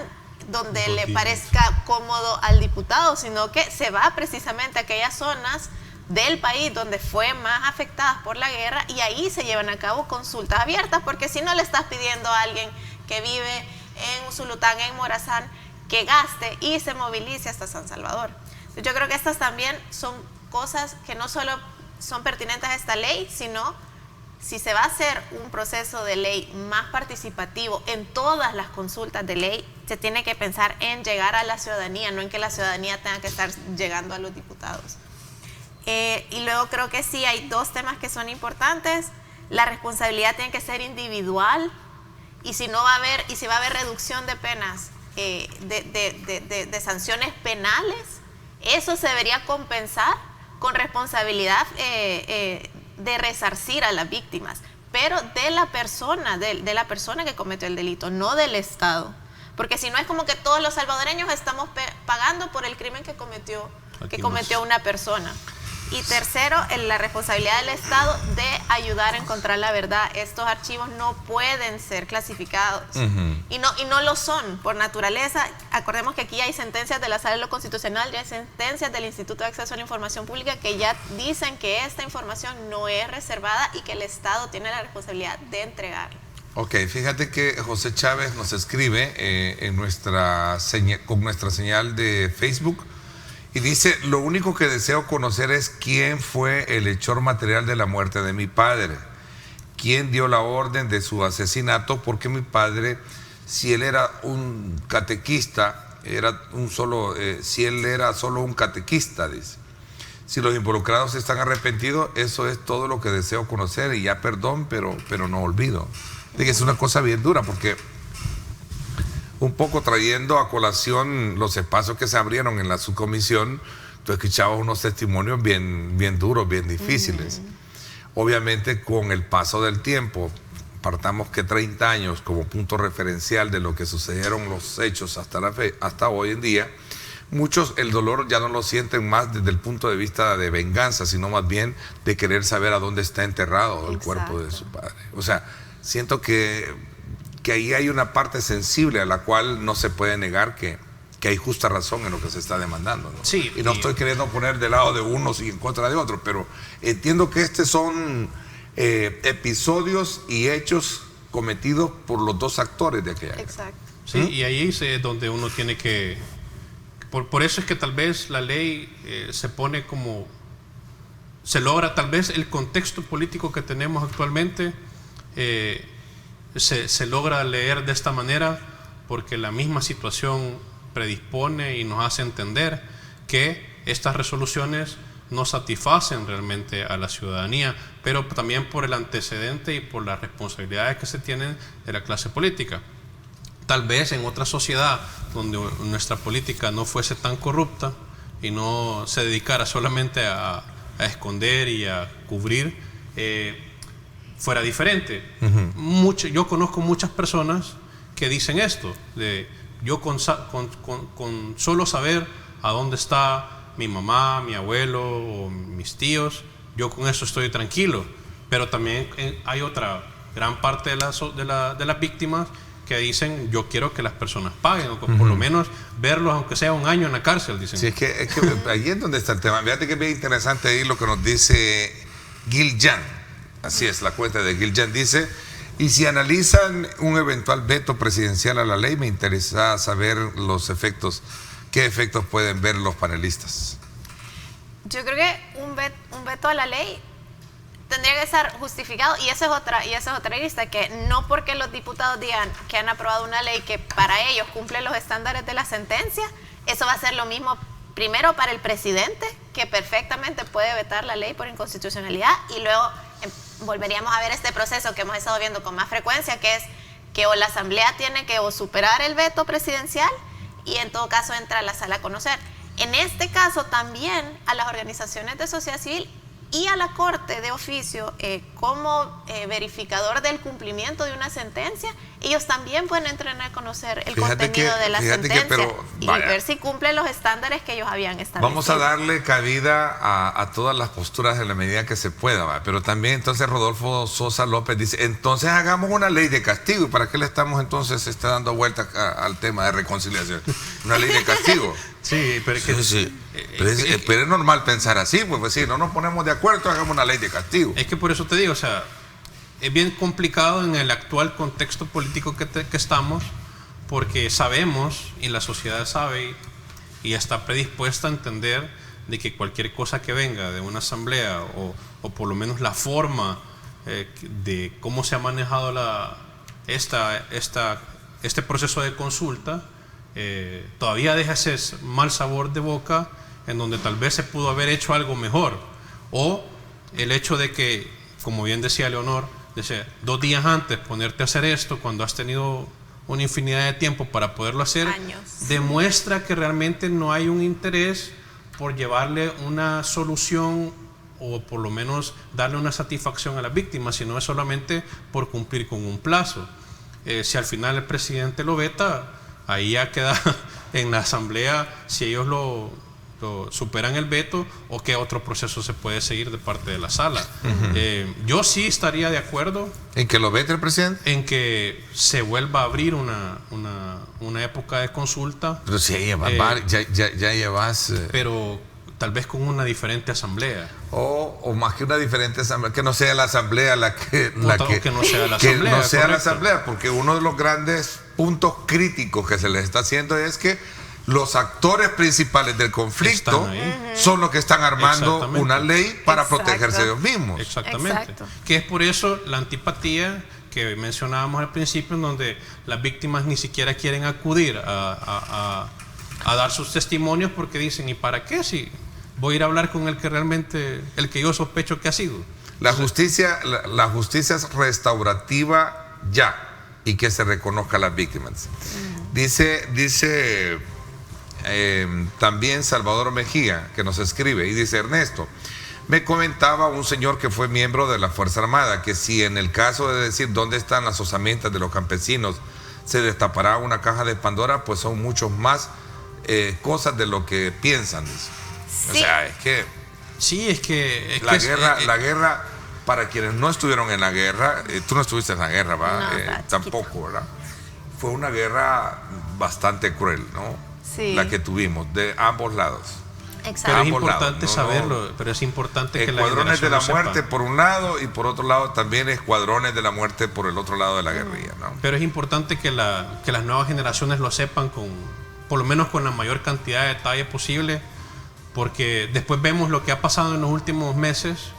donde le parezca cómodo al diputado, sino que se va precisamente a aquellas zonas del país donde fue más afectadas por la guerra y ahí se llevan a cabo consultas abiertas, porque si no le estás pidiendo a alguien que vive en Usulután, en Morazán, que gaste y se movilice hasta San Salvador. Yo creo que estas también son cosas que no solo son pertinentes a esta ley, sino si se va a hacer un proceso de ley más participativo en todas las consultas de ley, se tiene que pensar en llegar a la ciudadanía, no en que la ciudadanía tenga que estar llegando a los diputados. Y luego creo que sí hay dos temas que son importantes. La responsabilidad tiene que ser individual, y si no va a haber, y si va a haber reducción de penas, de sanciones penales, eso se debería compensar con responsabilidad de resarcir a las víctimas, pero de la persona que cometió el delito, no del Estado. Porque si no es como que todos los salvadoreños estamos pagando por el crimen que cometió una persona. Y tercero, la responsabilidad del Estado de ayudar a encontrar la verdad. Estos archivos no pueden ser clasificados. Y no lo son por naturaleza. Acordemos que aquí hay sentencias de la Sala de lo Constitucional, ya hay sentencias del Instituto de Acceso a la Información Pública que ya dicen que esta información no es reservada y que el Estado tiene la responsabilidad de entregarla. Ok, fíjate que José Chávez nos escribe con nuestra señal de Facebook. Y dice, lo único que deseo conocer es quién fue el hechor material de la muerte de mi padre. ¿Quién dio la orden de su asesinato? Porque mi padre, si él era un catequista, si él era solo un catequista, dice. Si los involucrados están arrepentidos, eso es todo lo que deseo conocer. Y ya perdón, pero no olvido. Dije, es una cosa bien dura porque un poco trayendo a colación los espacios que se abrieron en la subcomisión, tú escuchabas unos testimonios bien duros, bien difíciles. Obviamente con el paso del tiempo, partamos que 30 años como punto referencial de lo que sucedieron los hechos hasta hoy en día, muchos el dolor ya no lo sienten más desde el punto de vista de venganza, sino más bien de querer saber a dónde está enterrado el cuerpo de su padre. O sea, siento que ahí hay una parte sensible a la cual no se puede negar que hay justa razón en lo que se está demandando, ¿no? Sí, y no estoy queriendo poner de lado de unos y en contra de otros, pero entiendo que estos son episodios y hechos cometidos por los dos actores de aquella. Exacto. Sí, y ahí es donde uno tiene que... Por eso es que tal vez la ley se pone como... Se logra tal vez el contexto político que tenemos actualmente... Se logra leer de esta manera porque la misma situación predispone y nos hace entender que estas resoluciones no satisfacen realmente a la ciudadanía, pero también por el antecedente y por las responsabilidades que se tienen de la clase política. Tal vez en otra sociedad donde nuestra política no fuese tan corrupta y no se dedicara solamente a esconder y a cubrir, fuera diferente. Yo conozco muchas personas que dicen esto, yo con solo saber a dónde está mi mamá, mi abuelo o mis tíos, yo con eso estoy tranquilo. Pero también hay otra gran parte de las víctimas que dicen, yo quiero que las personas paguen, o por lo menos verlos aunque sea un año en la cárcel, dicen. Sí, es que ahí es donde está el tema. Fíjate que es bien interesante ahí lo que nos dice Gil Jan. Así es, la cuenta de Gil Jan dice, y si analizan un eventual veto presidencial a la ley, me interesa saber qué efectos pueden ver los panelistas. Yo creo que un veto a la ley tendría que estar justificado, y esa es otra lista, que no porque los diputados digan que han aprobado una ley que para ellos cumple los estándares de la sentencia, eso va a ser lo mismo primero para el presidente, que perfectamente puede vetar la ley por inconstitucionalidad, y luego volveríamos a ver este proceso que hemos estado viendo con más frecuencia, que es que o la Asamblea tiene que superar el veto presidencial y en todo caso entra a la sala a conocer. En este caso también a las organizaciones de sociedad civil y a la Corte de oficio como verificador del cumplimiento de una sentencia, ellos también pueden entrar a conocer el contenido de la sentencia y ver si cumple los estándares que ellos habían establecido. Vamos a darle cabida a todas las posturas en la medida que se pueda, ¿va? Pero también entonces Rodolfo Sosa López dice, entonces hagamos una ley de castigo. ¿Y para qué le estamos entonces dando vuelta al tema de reconciliación? Una ley de castigo. Sí, pero es que... Sí. Pero es normal pensar así, pues si no nos ponemos de acuerdo, hagamos una ley de castigo. Es que por eso te digo, o sea, es bien complicado en el actual contexto político que estamos, porque sabemos, y la sociedad sabe, y está predispuesta a entender de que cualquier cosa que venga de una asamblea, o por lo menos la forma de cómo se ha manejado este proceso de consulta, todavía deja ese mal sabor de boca, en donde tal vez se pudo haber hecho algo mejor, o el hecho de que, como bien decía Leonor, 2 días antes ponerte a hacer esto cuando has tenido una infinidad de tiempo para poderlo hacer, demuestra que realmente no hay un interés por llevarle una solución o por lo menos darle una satisfacción a las víctimas, sino es solamente por cumplir con un plazo. Si al final el presidente lo veta, ahí ya queda en la asamblea si ellos lo superan el veto, o qué otro proceso se puede seguir de parte de la sala. Yo sí estaría de acuerdo ¿en que lo vete el presidente? En que se vuelva a abrir una época de consulta. Pero si ya llevas... pero tal vez con una diferente asamblea. O más que una diferente asamblea, que no sea la asamblea que no sea la asamblea. Que no sea la asamblea, porque uno de los grandes puntos críticos que se les está haciendo es que los actores principales del conflicto son los que están armando una ley para protegerse ellos mismos. Exactamente. Que es por eso la antipatía que mencionábamos al principio, en donde las víctimas ni siquiera quieren acudir a dar sus testimonios, porque dicen, ¿y para qué si voy a ir a hablar con el que yo sospecho que ha sido? La justicia es restaurativa ya, y que se reconozca a las víctimas. Dice también Salvador Mejía, que nos escribe, y dice: Ernesto, me comentaba un señor que fue miembro de la Fuerza Armada que si en el caso de decir dónde están las osamentas de los campesinos se destapará una caja de Pandora, pues son muchos más cosas de lo que piensan. Sí. O sea, es que... Sí, es que... la guerra, para quienes no estuvieron en la guerra, tú no estuviste en la guerra, ¿verdad? No, tampoco, ¿verdad? Fue una guerra bastante cruel, ¿no? Sí. La que tuvimos, de ambos lados. Exacto. Pero es importante saberlo, pero es importante que la escuadrones de la muerte sepa. por un lado, y por otro lado también escuadrones de la muerte por el otro lado de la guerrilla, ¿no? Pero es importante que las nuevas generaciones lo sepan por lo menos con la mayor cantidad de detalle posible, porque después vemos lo que ha pasado en los últimos meses,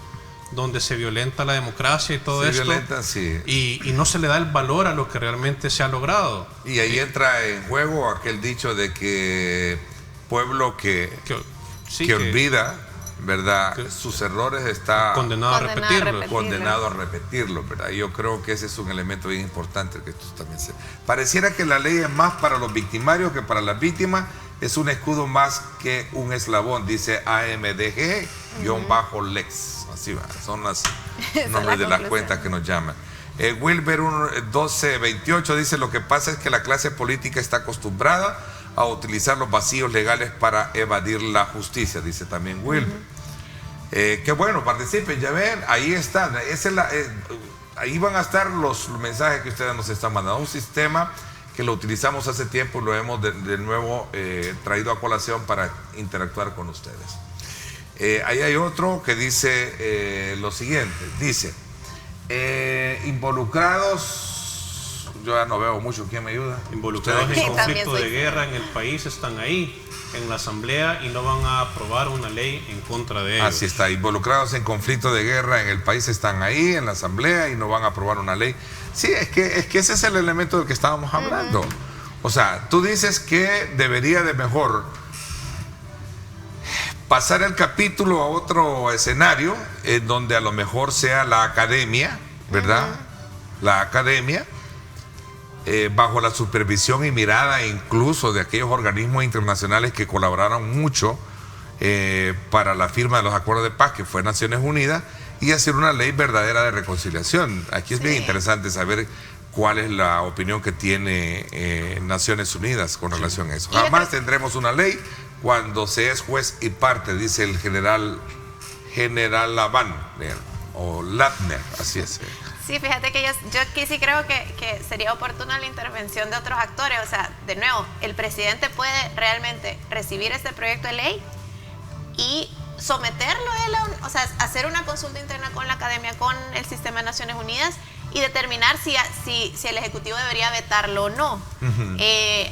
donde se violenta la democracia y todo esto, y no se le da el valor a lo que realmente se ha logrado. Y ahí entra en juego aquel dicho de que pueblo que olvida, ¿verdad? Sus errores está condenado a repetirlo, ¿verdad? Yo creo que ese es un elemento bien importante que esto también pareciera que la ley es más para los victimarios que para las víctimas. Es un escudo más que un eslabón, dice AMDG-Lex. Así va, son los nombres de las cuentas que nos llaman. Wilber 1228 dice: lo que pasa es que la clase política está acostumbrada a utilizar los vacíos legales para evadir la justicia, dice también Wilber. Qué bueno, participen, ya ven, ahí están. Ahí van a estar los mensajes que ustedes nos están mandando. Un sistema que lo utilizamos hace tiempo y lo hemos de nuevo traído a colación para interactuar con ustedes. Ahí hay otro que dice lo siguiente, dice, involucrados, yo ya no veo mucho, ¿quién me ayuda? Involucrados en conflicto de guerra en el país están ahí, en la asamblea, y no van a aprobar una ley en contra de ellos. Así está, involucrados en conflicto de guerra en el país están ahí, en la asamblea, y no van a aprobar una ley. Sí, es que ese es el elemento del que estábamos hablando. O sea, tú dices que debería de mejor pasar el capítulo a otro escenario, en donde a lo mejor sea la academia, ¿verdad? La academia, bajo la supervisión y mirada incluso de aquellos organismos internacionales que colaboraron mucho para la firma de los acuerdos de paz que fue Naciones Unidas y hacer una ley verdadera de reconciliación. Aquí es bien interesante saber cuál es la opinión que tiene Naciones Unidas con relación a eso. Jamás tendremos una ley cuando se es juez y parte, dice el general Lavagner o Latner, así es. Sí, fíjate que yo aquí sí creo que sería oportuna la intervención de otros actores. O sea, de nuevo, el presidente puede realmente recibir este proyecto de ley y someterlo él o sea, hacer una consulta interna con la academia, con el sistema de Naciones Unidas y determinar si el Ejecutivo debería vetarlo o no.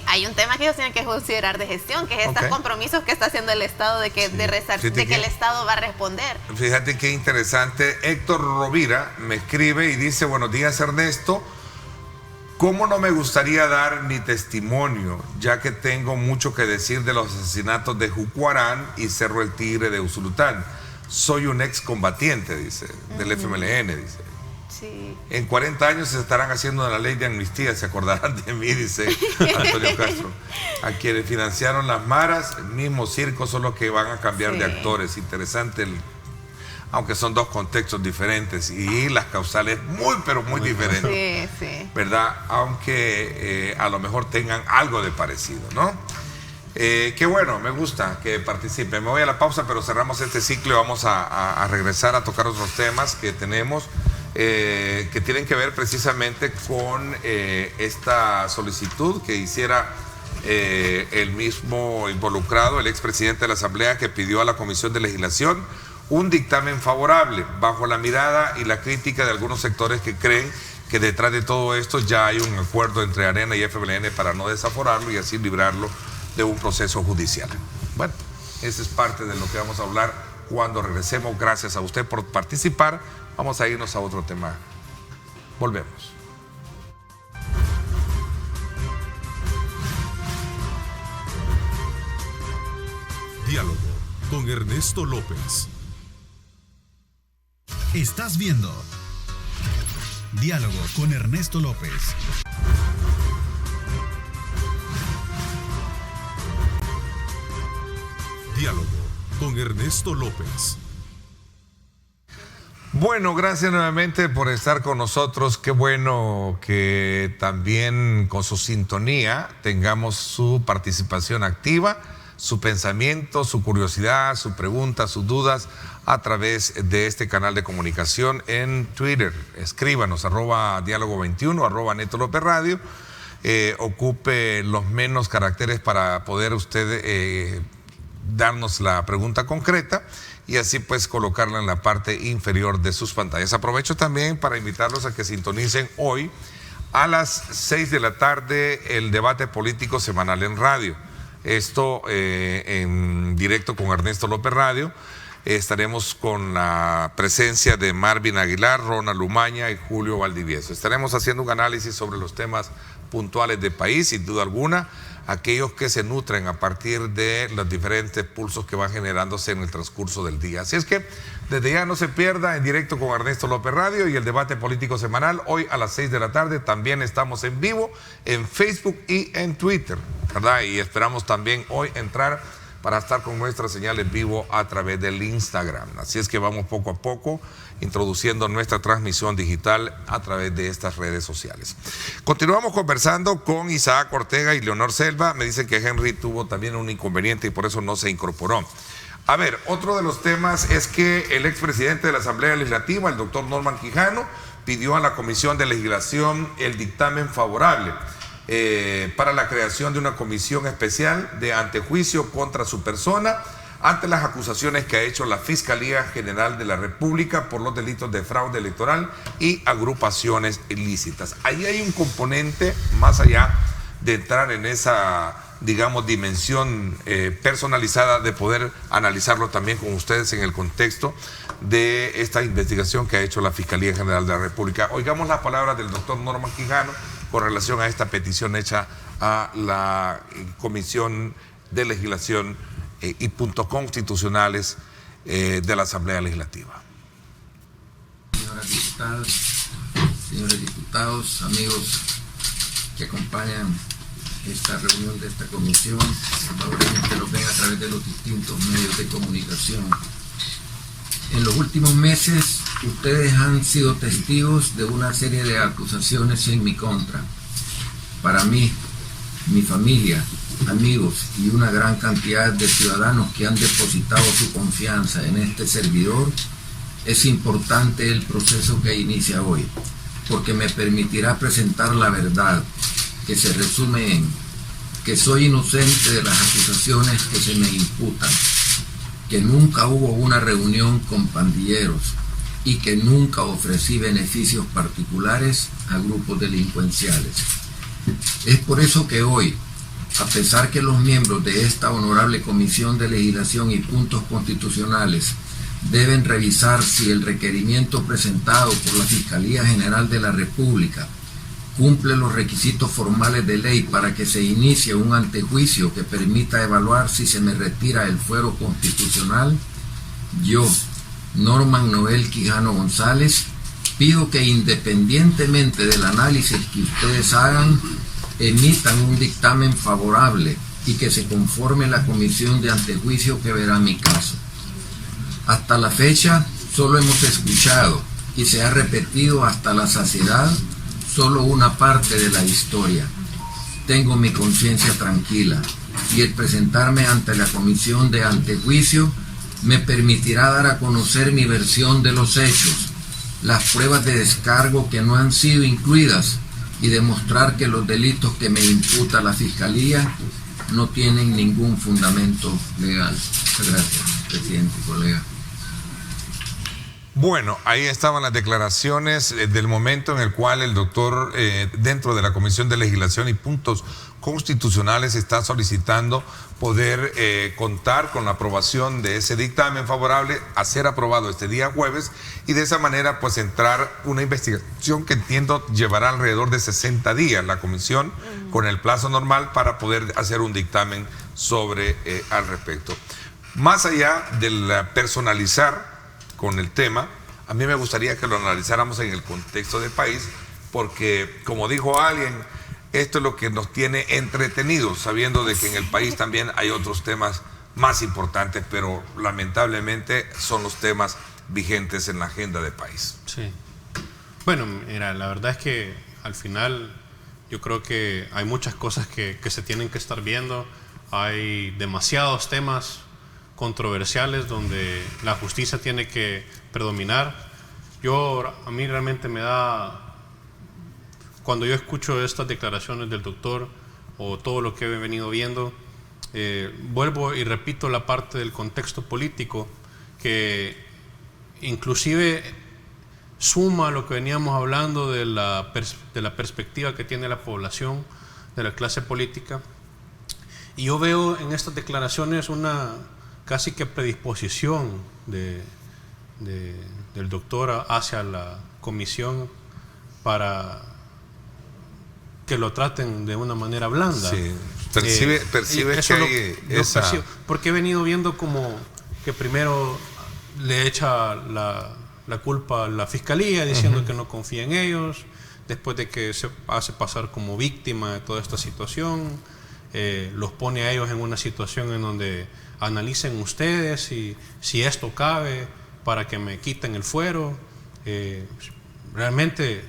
Hay un tema que ellos tienen que considerar de gestión, que es estos compromisos que está haciendo el Estado de que el Estado va a responder. Fíjate qué interesante. Héctor Rovira me escribe y dice: buenos días, Ernesto. ¿Cómo no me gustaría dar mi testimonio, ya que tengo mucho que decir de los asesinatos de Jucuarán y Cerro El Tigre de Usulután? Soy un excombatiente, dice, del FMLN, dice. Sí. En 40 años se estarán haciendo la ley de amnistía, se acordarán de mí, dice Antonio Castro. A quienes financiaron las maras, el mismo circo, solo que van a cambiar de actores. Interesante, aunque son dos contextos diferentes y las causales muy, pero muy diferentes. Sí. ¿Verdad? Aunque a lo mejor tengan algo de parecido, ¿no? Qué bueno, me gusta que participen. Me voy a la pausa, pero cerramos este ciclo y vamos a regresar a tocar otros temas que tenemos. Que tienen que ver precisamente con esta solicitud que hiciera el mismo involucrado, el expresidente de la Asamblea, que pidió a la Comisión de Legislación un dictamen favorable bajo la mirada y la crítica de algunos sectores que creen que detrás de todo esto ya hay un acuerdo entre Arena y FMLN para no desaforarlo y así librarlo de un proceso judicial. Bueno, esa es parte de lo que vamos a hablar cuando regresemos. Gracias a usted por participar. Vamos a irnos a otro tema. Volvemos. Diálogo con Ernesto López. Estás viendo Diálogo con Ernesto López. Diálogo con Ernesto López. Bueno, gracias nuevamente por estar con nosotros. Qué bueno que también con su sintonía tengamos su participación activa, su pensamiento, su curiosidad, su pregunta, sus dudas a través de este canal de comunicación en Twitter. Escríbanos @diálogo21, @Neto López Radio. Ocupe los menos caracteres para poder usted darnos la pregunta concreta y así pues colocarla en la parte inferior de sus pantallas. Aprovecho también para invitarlos a que sintonicen hoy a las 6 de la tarde el debate político semanal en radio. Esto en directo con Ernesto López Radio. Estaremos con la presencia de Marvin Aguilar, Ronald Umaña y Julio Valdivieso. Estaremos haciendo un análisis sobre los temas puntuales del país, sin duda alguna, aquellos que se nutren a partir de los diferentes pulsos que van generándose en el transcurso del día. Así es que desde ya no se pierda en directo con Ernesto López Radio y el debate político semanal hoy a las 6 de la tarde. También estamos en vivo en Facebook y en Twitter, ¿verdad? Y esperamos también hoy entrar para estar con nuestra señal en vivo a través del Instagram. Así es que vamos poco a poco introduciendo nuestra transmisión digital a través de estas redes sociales. Continuamos conversando con Isaac Ortega y Leonor Selva. Me dicen que Henry tuvo también un inconveniente y por eso no se incorporó. A ver, otro de los temas es que el expresidente de la Asamblea Legislativa, el doctor Norman Quijano, pidió a la Comisión de Legislación el dictamen favorable para la creación de una comisión especial de antejuicio contra su persona ante las acusaciones que ha hecho la Fiscalía General de la República por los delitos de fraude electoral y agrupaciones ilícitas. Ahí hay un componente más allá de entrar en esa, digamos, dimensión personalizada, de poder analizarlo también con ustedes en el contexto de esta investigación que ha hecho la Fiscalía General de la República. Oigamos las palabras del doctor Norman Quijano con relación a esta petición hecha a la Comisión de Legislación y puntos constitucionales de la Asamblea Legislativa. Señoras diputadas, señores diputados, amigos que acompañan esta reunión de esta comisión, probablemente lo ven a través de los distintos medios de comunicación. En los últimos meses, ustedes han sido testigos de una serie de acusaciones en mi contra. Para mí, mi familia, amigos y una gran cantidad de ciudadanos que han depositado su confianza en este servidor, es importante el proceso que inicia hoy, porque me permitirá presentar la verdad, que se resume en que soy inocente de las acusaciones que se me imputan, que nunca hubo una reunión con pandilleros y que nunca ofrecí beneficios particulares a grupos delincuenciales. Es por eso que hoy, a pesar que los miembros de esta honorable Comisión de Legislación y Puntos Constitucionales deben revisar si el requerimiento presentado por la Fiscalía General de la República cumple los requisitos formales de ley para que se inicie un antejuicio que permita evaluar si se me retira el fuero constitucional, yo, Norman Noel Quijano González, pido que independientemente del análisis que ustedes hagan, emitan un dictamen favorable y que se conforme la comisión de antejuicio que verá mi caso. Hasta la fecha, solo hemos escuchado y se ha repetido hasta la saciedad solo una parte de la historia. Tengo mi conciencia tranquila y el presentarme ante la comisión de antejuicio me permitirá dar a conocer mi versión de los hechos, las pruebas de descargo que no han sido incluidas y demostrar que los delitos que me imputa la Fiscalía no tienen ningún fundamento legal. Muchas gracias, presidente y colega. Bueno, ahí estaban las declaraciones del momento en el cual el doctor, dentro de la Comisión de Legislación y Puntos Constitucionales, está solicitando poder contar con la aprobación de ese dictamen favorable a ser aprobado este día jueves y de esa manera pues entrar una investigación que entiendo llevará alrededor de 60 días la comisión con el plazo normal para poder hacer un dictamen sobre al respecto. Más allá del personalizar con el tema, a mí me gustaría que lo analizáramos en el contexto del país, porque como dijo alguien, esto es lo que nos tiene entretenidos, sabiendo de que en el país también hay otros temas más importantes, pero lamentablemente son los temas vigentes en la agenda del país. Sí. Bueno, mira, la verdad es que al final yo creo que hay muchas cosas que se tienen que estar viendo, hay demasiados temas controversiales donde la justicia tiene que predominar. A mí realmente me da, cuando yo escucho estas declaraciones del doctor o todo lo que he venido viendo, vuelvo y repito la parte del contexto político que inclusive suma a lo que veníamos hablando de la perspectiva que tiene la población, de la clase política. Y yo veo en estas declaraciones una casi que predisposición del doctor hacia la comisión para que lo traten de una manera blanda. Sí. Percibe que hay esa... percibo, porque he venido viendo como que primero le echa la culpa a la Fiscalía diciendo que no confía en ellos, después de que se hace pasar como víctima de toda esta situación, los pone a ellos en una situación en donde analicen ustedes si esto cabe para que me quiten el fuero. Realmente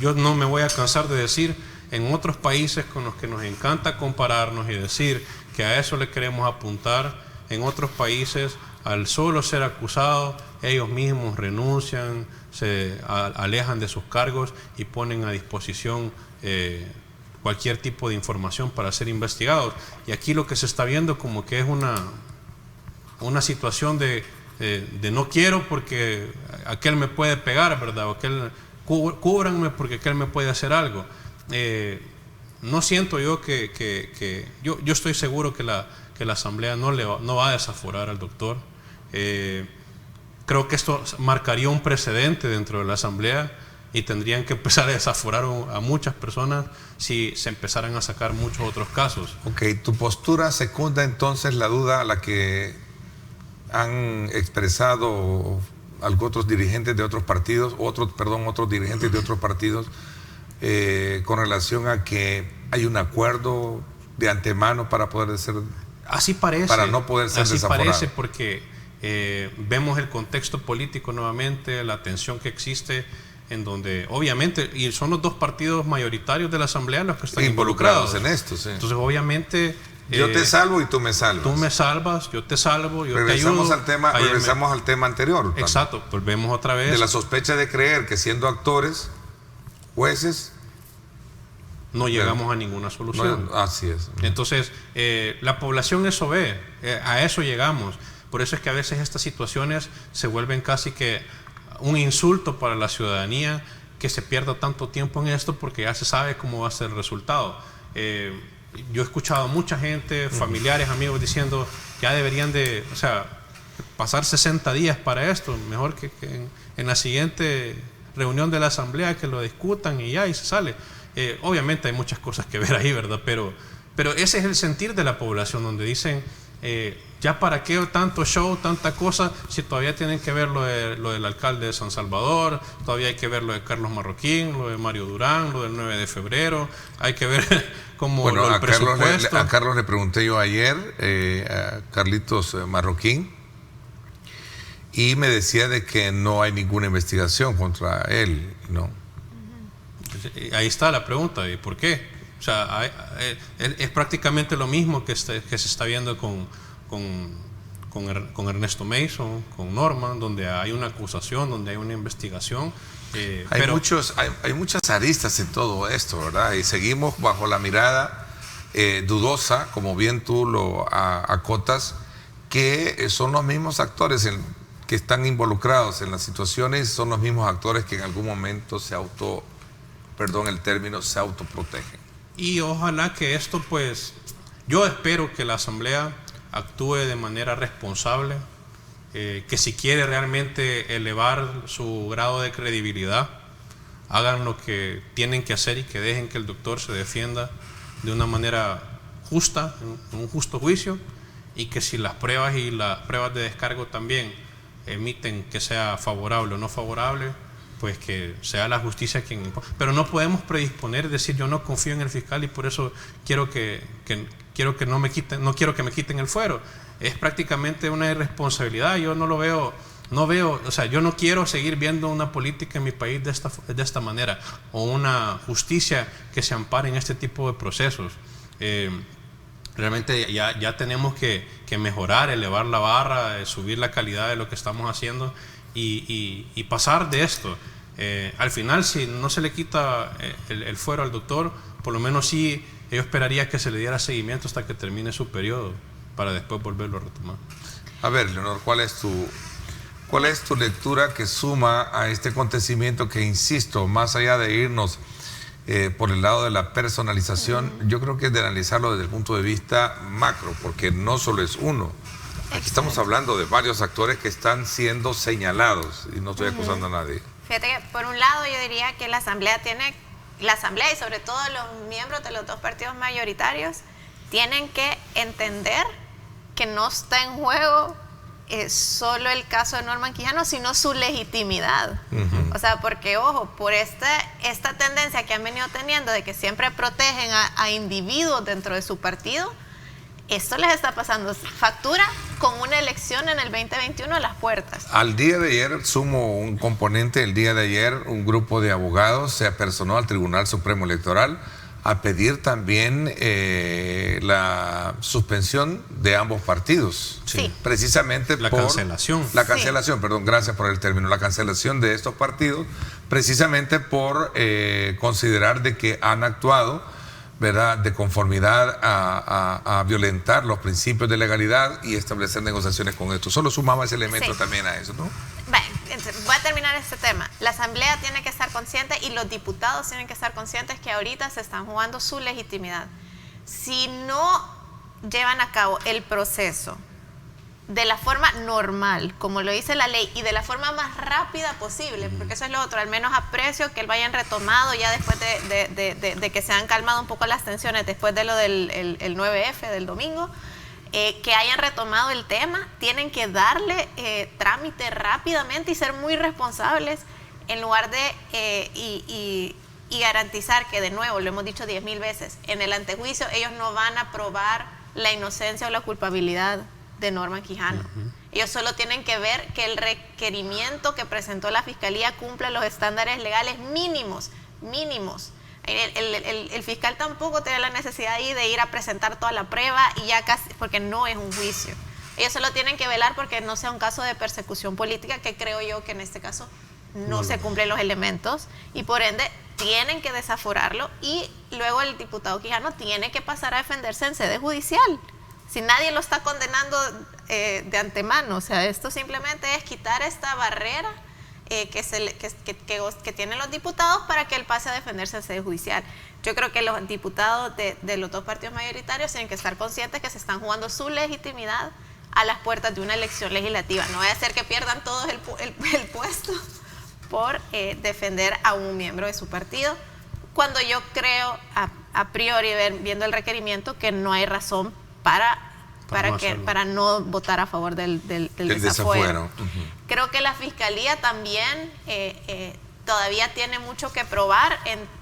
yo no me voy a cansar de decir, en otros países con los que nos encanta compararnos y decir que a eso le queremos apuntar, en otros países al solo ser acusado ellos mismos renuncian, se alejan de sus cargos y ponen a disposición cualquier tipo de información para ser investigados. Y aquí lo que se está viendo como que es una situación de no quiero porque aquel me puede pegar, ¿verdad? O aquel, cúbranme porque aquel me puede hacer algo. No siento yo que yo estoy seguro que la Asamblea no va a desaforar al doctor. Creo que esto marcaría un precedente dentro de la Asamblea y tendrían que empezar a desaforar a muchas personas si se empezaran a sacar muchos otros casos. Ok, tu postura secunda entonces la duda a la que han expresado otros dirigentes de otros partidos, otros dirigentes de otros partidos con relación a que ¿Hay un acuerdo de antemano para poder ser? Así parece. Para no poder ser desaforado. Así parece porque vemos el contexto político nuevamente, la tensión que existe, en donde obviamente, y son los dos partidos mayoritarios de la Asamblea los que están involucrados en esto, sí. Entonces obviamente yo te salvo y tú me salvas. Tú me salvas, yo te salvo, yo regresamos te ayudo. Regresamos al tema anterior. Exacto, volvemos otra vez. De la sospecha de creer que siendo actores, jueces, no llegamos a ninguna solución. Así es. Entonces, la población eso ve, a eso llegamos. Por eso es que a veces estas situaciones se vuelven casi que un insulto para la ciudadanía, que se pierda tanto tiempo en esto porque ya se sabe cómo va a ser el resultado. Yo he escuchado a mucha gente, familiares, amigos, diciendo ya deberían de, o sea, pasar 60 días para esto, mejor que en la siguiente reunión de la Asamblea que lo discutan y ya, y se sale. Obviamente hay muchas cosas que ver ahí, ¿verdad? Pero ese es el sentir de la población, donde dicen, ya para qué tanto show, tanta cosa, si todavía tienen que ver lo del alcalde de San Salvador, todavía hay que ver lo de Carlos Marroquín, lo de Mario Durán, lo del 9 de febrero, hay que ver cómo lo del presupuesto. A Carlos le pregunté yo ayer, a Carlitos Marroquín, y me decía de que no hay ninguna investigación contra él, ¿no? Ahí está la pregunta, ¿y por qué? O sea, es prácticamente lo mismo que se está viendo con Ernesto Mason, con Norman, donde hay una acusación, donde hay una investigación. Hay muchas aristas en todo esto, ¿verdad? Y seguimos bajo la mirada dudosa, como bien tú lo acotas, que son los mismos actores que están involucrados en las situaciones, son los mismos actores que en algún momento se autoprotegen. Y ojalá que esto, pues, yo espero que la Asamblea actúe de manera responsable, que si quiere realmente elevar su grado de credibilidad, hagan lo que tienen que hacer y que dejen que el doctor se defienda de una manera justa, en un justo juicio, y que si las pruebas y las pruebas de descargo también emiten que sea favorable o no favorable, pues que sea la justicia quien impone. Pero no podemos predisponer, decir yo no confío en el fiscal y por eso quiero que me quiten el fuero. Es prácticamente una irresponsabilidad. Yo no veo, o sea, yo no quiero seguir viendo una política en mi país de esta manera, o una justicia que se ampare en este tipo de procesos. Realmente ya tenemos que mejorar, elevar la barra, subir la calidad de lo que estamos haciendo y pasar de esto. Al final, si no se le quita el fuero al doctor, por lo menos sí, yo esperaría que se le diera seguimiento hasta que termine su periodo, para después volverlo a retomar. A ver, Leonor, ¿cuál es tu lectura que suma a este acontecimiento que, insisto, más allá de irnos por el lado de la personalización, yo creo que es de analizarlo desde el punto de vista macro, porque no solo es uno. Aquí estamos hablando de varios actores que están siendo señalados y no estoy acusando a nadie. Fíjate que por un lado yo diría que la Asamblea y sobre todo los miembros de los dos partidos mayoritarios tienen que entender que no está en juego solo el caso de Norman Quijano, sino su legitimidad. O sea, porque ojo, por esta tendencia que han venido teniendo de que siempre protegen a individuos dentro de su partido, esto les está pasando factura con una elección en el 2021 a las puertas. Al día de ayer, sumo un componente, el día de ayer un grupo de abogados se apersonó al Tribunal Supremo Electoral a pedir también la suspensión de ambos partidos. Sí. Precisamente la cancelación. La cancelación, perdón, gracias por el término, la cancelación de estos partidos, precisamente por considerar de que han actuado, ¿verdad?, de conformidad a violentar los principios de legalidad y establecer negociaciones con esto. Solo sumaba ese elemento también a eso, ¿no? Voy a terminar este tema. La Asamblea tiene que estar consciente y los diputados tienen que estar conscientes que ahorita se están jugando su legitimidad. Si no llevan a cabo el proceso de la forma normal, como lo dice la ley, y de la forma más rápida posible, porque eso es lo otro, al menos aprecio que lo hayan retomado ya después de que se han calmado un poco las tensiones después de lo del el 9F del domingo, que hayan retomado el tema, tienen que darle trámite rápidamente y ser muy responsables en lugar de y garantizar que, de nuevo, lo hemos dicho 10.000 veces, en el antejuicio ellos no van a probar la inocencia o la culpabilidad de Norman Quijano. Ellos solo tienen que ver que el requerimiento que presentó la Fiscalía cumple los estándares legales mínimos. El fiscal tampoco tiene la necesidad ahí de ir a presentar toda la prueba y ya casi, porque no es un juicio. Ellos solo tienen que velar porque no sea un caso de persecución política, que creo yo que en este caso no se cumplen los elementos, y por ende tienen que desaforarlo, y luego el diputado Quijano tiene que pasar a defenderse en sede judicial. Si nadie lo está condenando de antemano, o sea, esto simplemente es quitar esta barrera que tienen los diputados para que él pase a defenderse en sede judicial. Yo creo que los diputados de los dos partidos mayoritarios tienen que estar conscientes que se están jugando su legitimidad a las puertas de una elección legislativa. No vaya a ser que pierdan todos el puesto por defender a un miembro de su partido, cuando yo creo a priori, viendo el requerimiento, que no hay razón para no votar a favor del desafuero. Creo que la Fiscalía también todavía tiene mucho que probar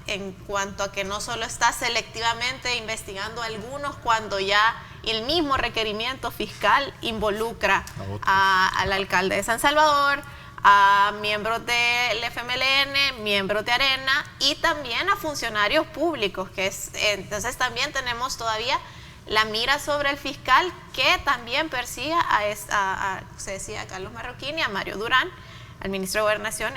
en cuanto a que no solo está selectivamente investigando a algunos, cuando ya el mismo requerimiento fiscal involucra al alcalde de San Salvador, a miembros del FMLN, miembros de Arena y también a funcionarios públicos, entonces también tenemos todavía la mira sobre el fiscal, que también persiga se decía, a Carlos Marroquín y a Mario Durán, al ministro de Gobernación,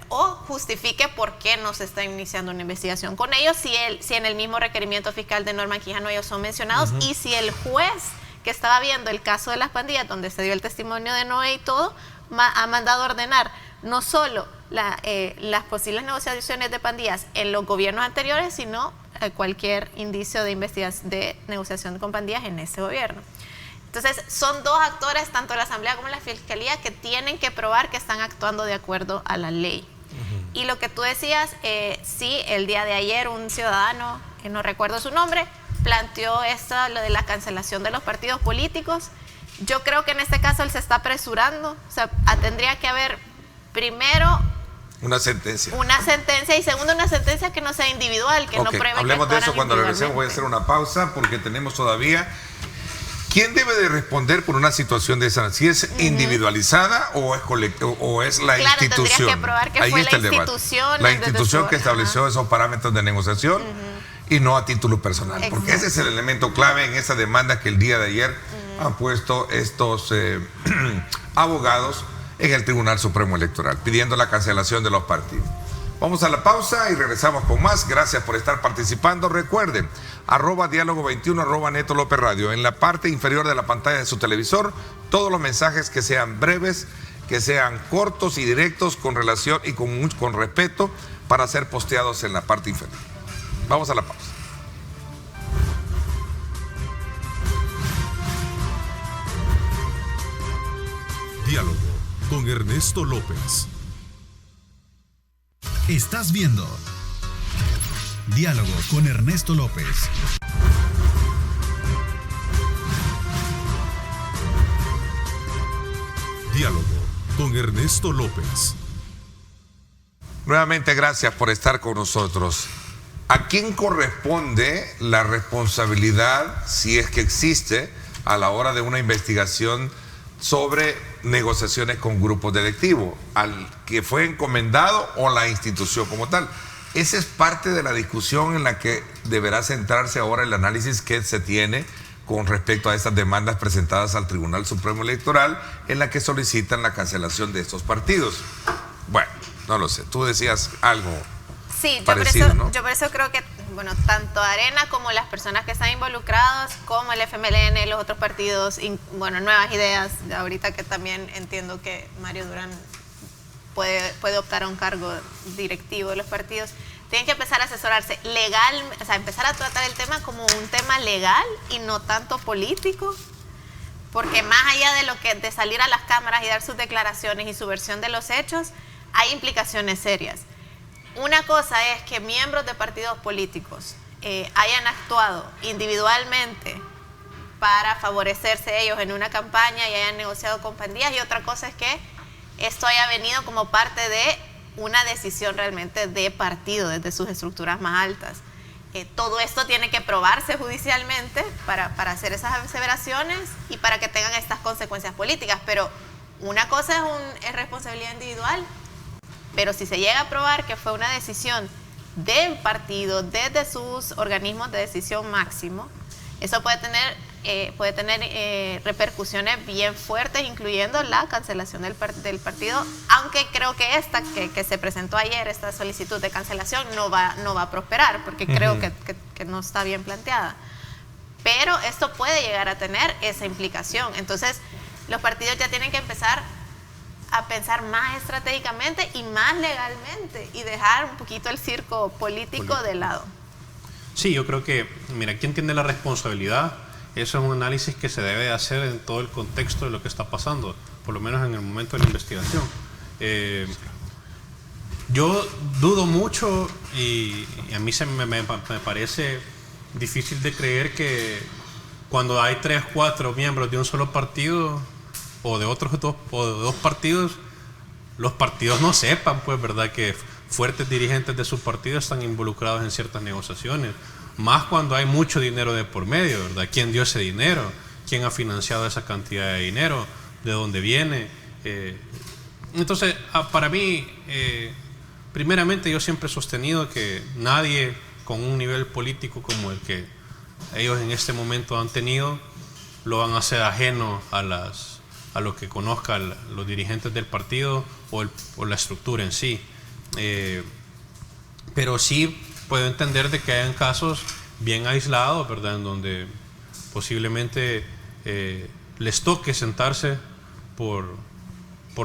o justifique por qué no se está iniciando una investigación con ellos, si en el mismo requerimiento fiscal de Norman Quijano ellos son mencionados, y si el juez que estaba viendo el caso de las pandillas, donde se dio el testimonio de Noé y todo, ha mandado ordenar no solo las posibles negociaciones de pandillas en los gobiernos anteriores, sino cualquier indicio de investigación de negociación con pandillas en ese gobierno. Entonces, son dos actores, tanto la Asamblea como la Fiscalía, que tienen que probar que están actuando de acuerdo a la ley. Y lo que tú decías, sí, el día de ayer un ciudadano, que no recuerdo su nombre, planteó lo de la cancelación de los partidos políticos. Yo creo que en este caso él se está apresurando, o sea, tendría que haber primero una sentencia y segundo una sentencia que no sea individual, que no pruebe. Hablemos de eso cuando regresemos. Voy a hacer una pausa porque tenemos todavía. ¿Quién debe de responder por una situación de esa? ¿Si es individualizada o es colectivo, o es la institución? Tendría que probar que fue la institución que estableció esos parámetros de negociación y no a título personal. Exacto. Porque ese es el elemento clave en esa demanda que el día de ayer han puesto estos abogados en el Tribunal Supremo Electoral, pidiendo la cancelación de los partidos. Vamos a la pausa y regresamos con más. Gracias por estar participando. Recuerden, @diálogo21, @Neto López Radio. En la parte inferior de la pantalla de su televisor, todos los mensajes que sean breves, que sean cortos y directos, con relación y con respeto, para ser posteados en la parte inferior. Vamos a la pausa. Diálogo con Ernesto López. Estás viendo Diálogo con Ernesto López. Diálogo con Ernesto López. Nuevamente gracias por estar con nosotros. ¿A quién corresponde la responsabilidad, si es que existe, a la hora de una investigación sobre negociaciones con grupos delictivos? ¿Al que fue encomendado o la institución como tal? Esa es parte de la discusión en la que deberá centrarse ahora el análisis que se tiene con respecto a estas demandas presentadas al Tribunal Supremo Electoral, en la que solicitan la cancelación de estos partidos. Bueno, no lo sé, tú decías algo. Sí, parecido, yo por eso creo que, bueno, tanto Arena como las personas que están involucradas, como el FMLN, los otros partidos, Nuevas Ideas, ahorita que también entiendo que Mario Durán puede optar a un cargo directivo de los partidos, tienen que empezar a asesorarse legal, o sea, empezar a tratar el tema como un tema legal y no tanto político, porque más allá de salir a las cámaras y dar sus declaraciones y su versión de los hechos, hay implicaciones serias. Una cosa es que miembros de partidos políticos hayan actuado individualmente para favorecerse ellos en una campaña y hayan negociado con pandillas, y otra cosa es que esto haya venido como parte de una decisión realmente de partido desde sus estructuras más altas. Todo esto tiene que probarse judicialmente para hacer esas aseveraciones y para que tengan estas consecuencias políticas, pero una cosa es responsabilidad individual, pero si se llega a probar que fue una decisión del partido desde sus organismos de decisión máximo, eso puede tener repercusiones bien fuertes, incluyendo la cancelación del partido, aunque creo que esta que se presentó ayer, esta solicitud de cancelación, no va a prosperar, porque creo que no está bien planteada. Pero esto puede llegar a tener esa implicación. Entonces, los partidos ya tienen que empezar a pensar más estratégicamente y más legalmente y dejar un poquito el circo político de lado. Sí, yo creo que, mira, ¿quién tiene la responsabilidad? Eso es un análisis que se debe hacer en todo el contexto de lo que está pasando, por lo menos en el momento de la investigación. Yo dudo mucho y a mí me parece difícil de creer que cuando hay 3, 4 miembros de un solo partido o de otros dos partidos, los partidos no sepan, pues, ¿verdad?, que fuertes dirigentes de su partido están involucrados en ciertas negociaciones. Más cuando hay mucho dinero de por medio, ¿verdad? ¿Quién dio ese dinero? ¿Quién ha financiado esa cantidad de dinero? ¿De dónde viene? Entonces, para mí, primeramente yo siempre he sostenido que nadie con un nivel político como el que ellos en este momento han tenido lo van a hacer ajeno a lo que conozcan los dirigentes del partido o la estructura en sí. Pero sí puedo entender de que hayan casos bien aislados, ¿verdad?, en donde posiblemente les toque sentarse por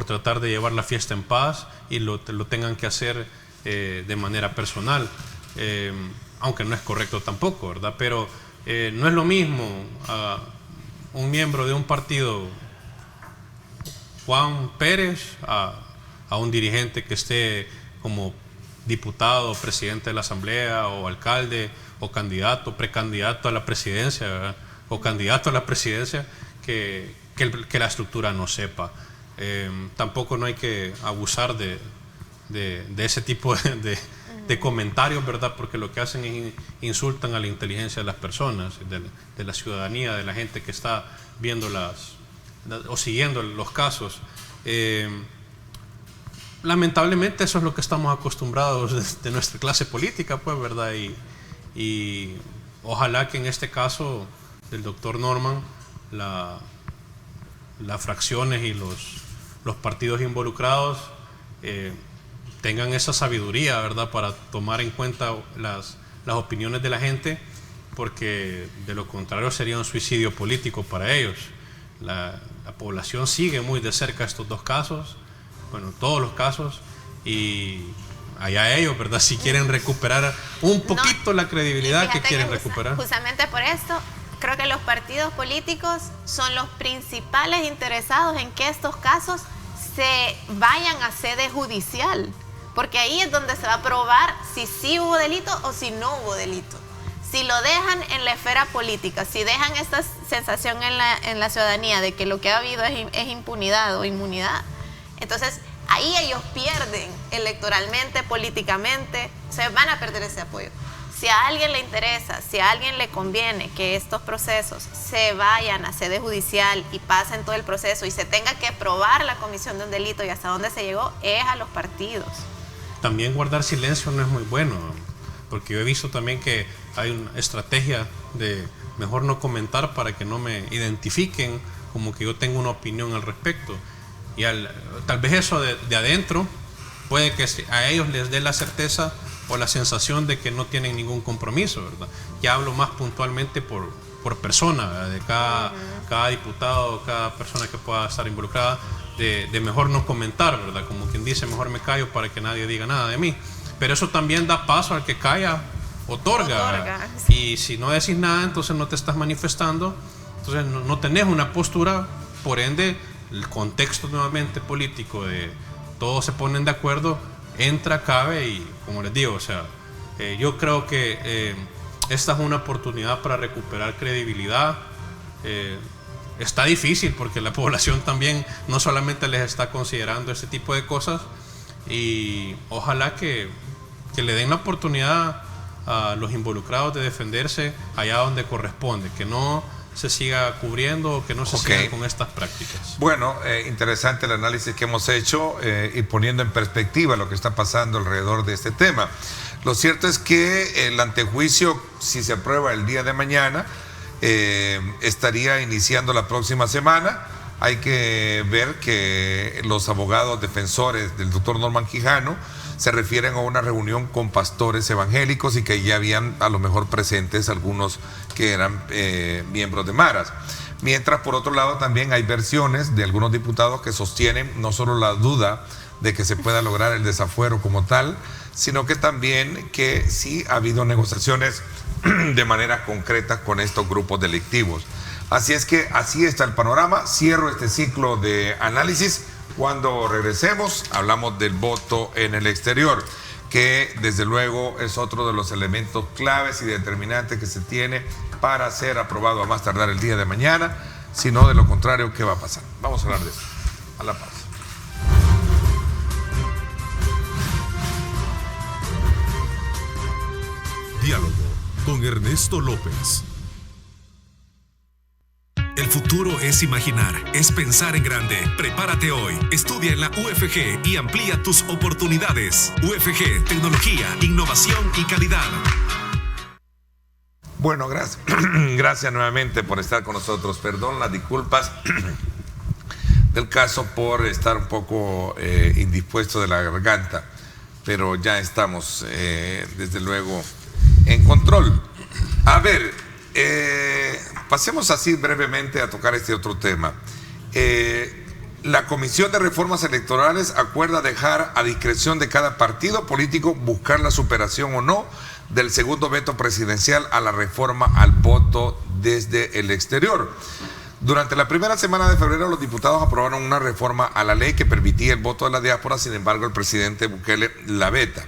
tratar de llevar la fiesta en paz y lo tengan que hacer de manera personal, aunque no es correcto tampoco, ¿verdad? Pero no es lo mismo a un miembro de un partido, Juan Pérez, a un dirigente que esté como diputado, presidente de la asamblea o alcalde o candidato, precandidato a la presidencia, ¿verdad?, o candidato a la presidencia, que la estructura no sepa. Tampoco no hay que abusar de ese tipo de comentarios, ¿verdad?, porque lo que hacen es insultan a la inteligencia de las personas, de la ciudadanía, de la gente que está viendo o siguiendo los casos. Lamentablemente eso es lo que estamos acostumbrados de nuestra clase política, pues, ¿verdad? Y ojalá que en este caso del doctor Norman, las fracciones y los partidos involucrados tengan esa sabiduría, ¿verdad?, para tomar en cuenta las opiniones de la gente, porque de lo contrario sería un suicidio político para ellos. La población sigue muy de cerca estos dos casos, bueno, todos los casos, y allá ellos, ¿verdad?, si quieren recuperar un poquito la credibilidad que quieren recuperar. Justamente por esto, creo que los partidos políticos son los principales interesados en que estos casos se vayan a sede judicial, porque ahí es donde se va a probar si sí hubo delito o si no hubo delito. Si lo dejan en la esfera política, si dejan esta sensación en la ciudadanía de que lo que ha habido es impunidad o inmunidad, entonces ahí ellos pierden electoralmente, políticamente, se van a perder ese apoyo. Si a alguien le interesa, si a alguien le conviene que estos procesos se vayan a sede judicial y pasen todo el proceso y se tenga que probar la comisión de un delito y hasta dónde se llegó, es a los partidos. También guardar silencio no es muy bueno, porque yo he visto también que hay una estrategia de mejor no comentar para que no me identifiquen como que yo tengo una opinión al respecto. Y tal vez eso de adentro puede que a ellos les dé la certeza o la sensación de que no tienen ningún compromiso, ¿verdad? Ya hablo más puntualmente por persona, ¿verdad?, de cada diputado, cada persona que pueda estar involucrada, de mejor no comentar, ¿verdad? Como quien dice, mejor me callo para que nadie diga nada de mí. Pero eso también da paso al que calla, otorga. Y si no decís nada, entonces no te estás manifestando, entonces no tenés una postura, por ende, el contexto nuevamente político de todos se ponen de acuerdo, entra, cabe y, como les digo, o sea, yo creo que esta es una oportunidad para recuperar credibilidad. Está difícil porque la población también no solamente les está considerando este tipo de cosas, y ojalá que le den la oportunidad a los involucrados de defenderse allá donde corresponde, que no se siga cubriendo, que no se siga con estas prácticas. Bueno, interesante el análisis que hemos hecho y poniendo en perspectiva lo que está pasando alrededor de este tema. Lo cierto es que el antejuicio, si se aprueba el día de mañana, estaría iniciando la próxima semana. Hay que ver que los abogados defensores del doctor Norman Quijano se refieren a una reunión con pastores evangélicos y que ya habían a lo mejor presentes algunos que eran miembros de Maras. Mientras, por otro lado, también hay versiones de algunos diputados que sostienen no solo la duda de que se pueda lograr el desafuero como tal, sino que también que sí ha habido negociaciones de manera concreta con estos grupos delictivos. Así es que así está el panorama. Cierro este ciclo de análisis. Cuando regresemos, hablamos del voto en el exterior, que desde luego es otro de los elementos claves y determinantes que se tiene para ser aprobado a más tardar el día de mañana. Si no, de lo contrario, ¿qué va a pasar? Vamos a hablar de eso. A la pausa. Diálogo con Ernesto López. El futuro es imaginar, es pensar en grande. Prepárate hoy, estudia en la UFG y amplía tus oportunidades. UFG, tecnología, innovación y calidad. Bueno, gracias. Gracias nuevamente por estar con nosotros. Perdón las disculpas del caso por estar un poco indispuesto de la garganta, pero ya estamos desde luego en control. A ver, pasemos así brevemente a tocar este otro tema. La Comisión de Reformas Electorales acuerda dejar a discreción de cada partido político buscar la superación o no del segundo veto presidencial a la reforma al voto desde el exterior. Durante la primera semana de febrero, los diputados aprobaron una reforma a la ley que permitía el voto de la diáspora. Sin embargo, el presidente Bukele la veta.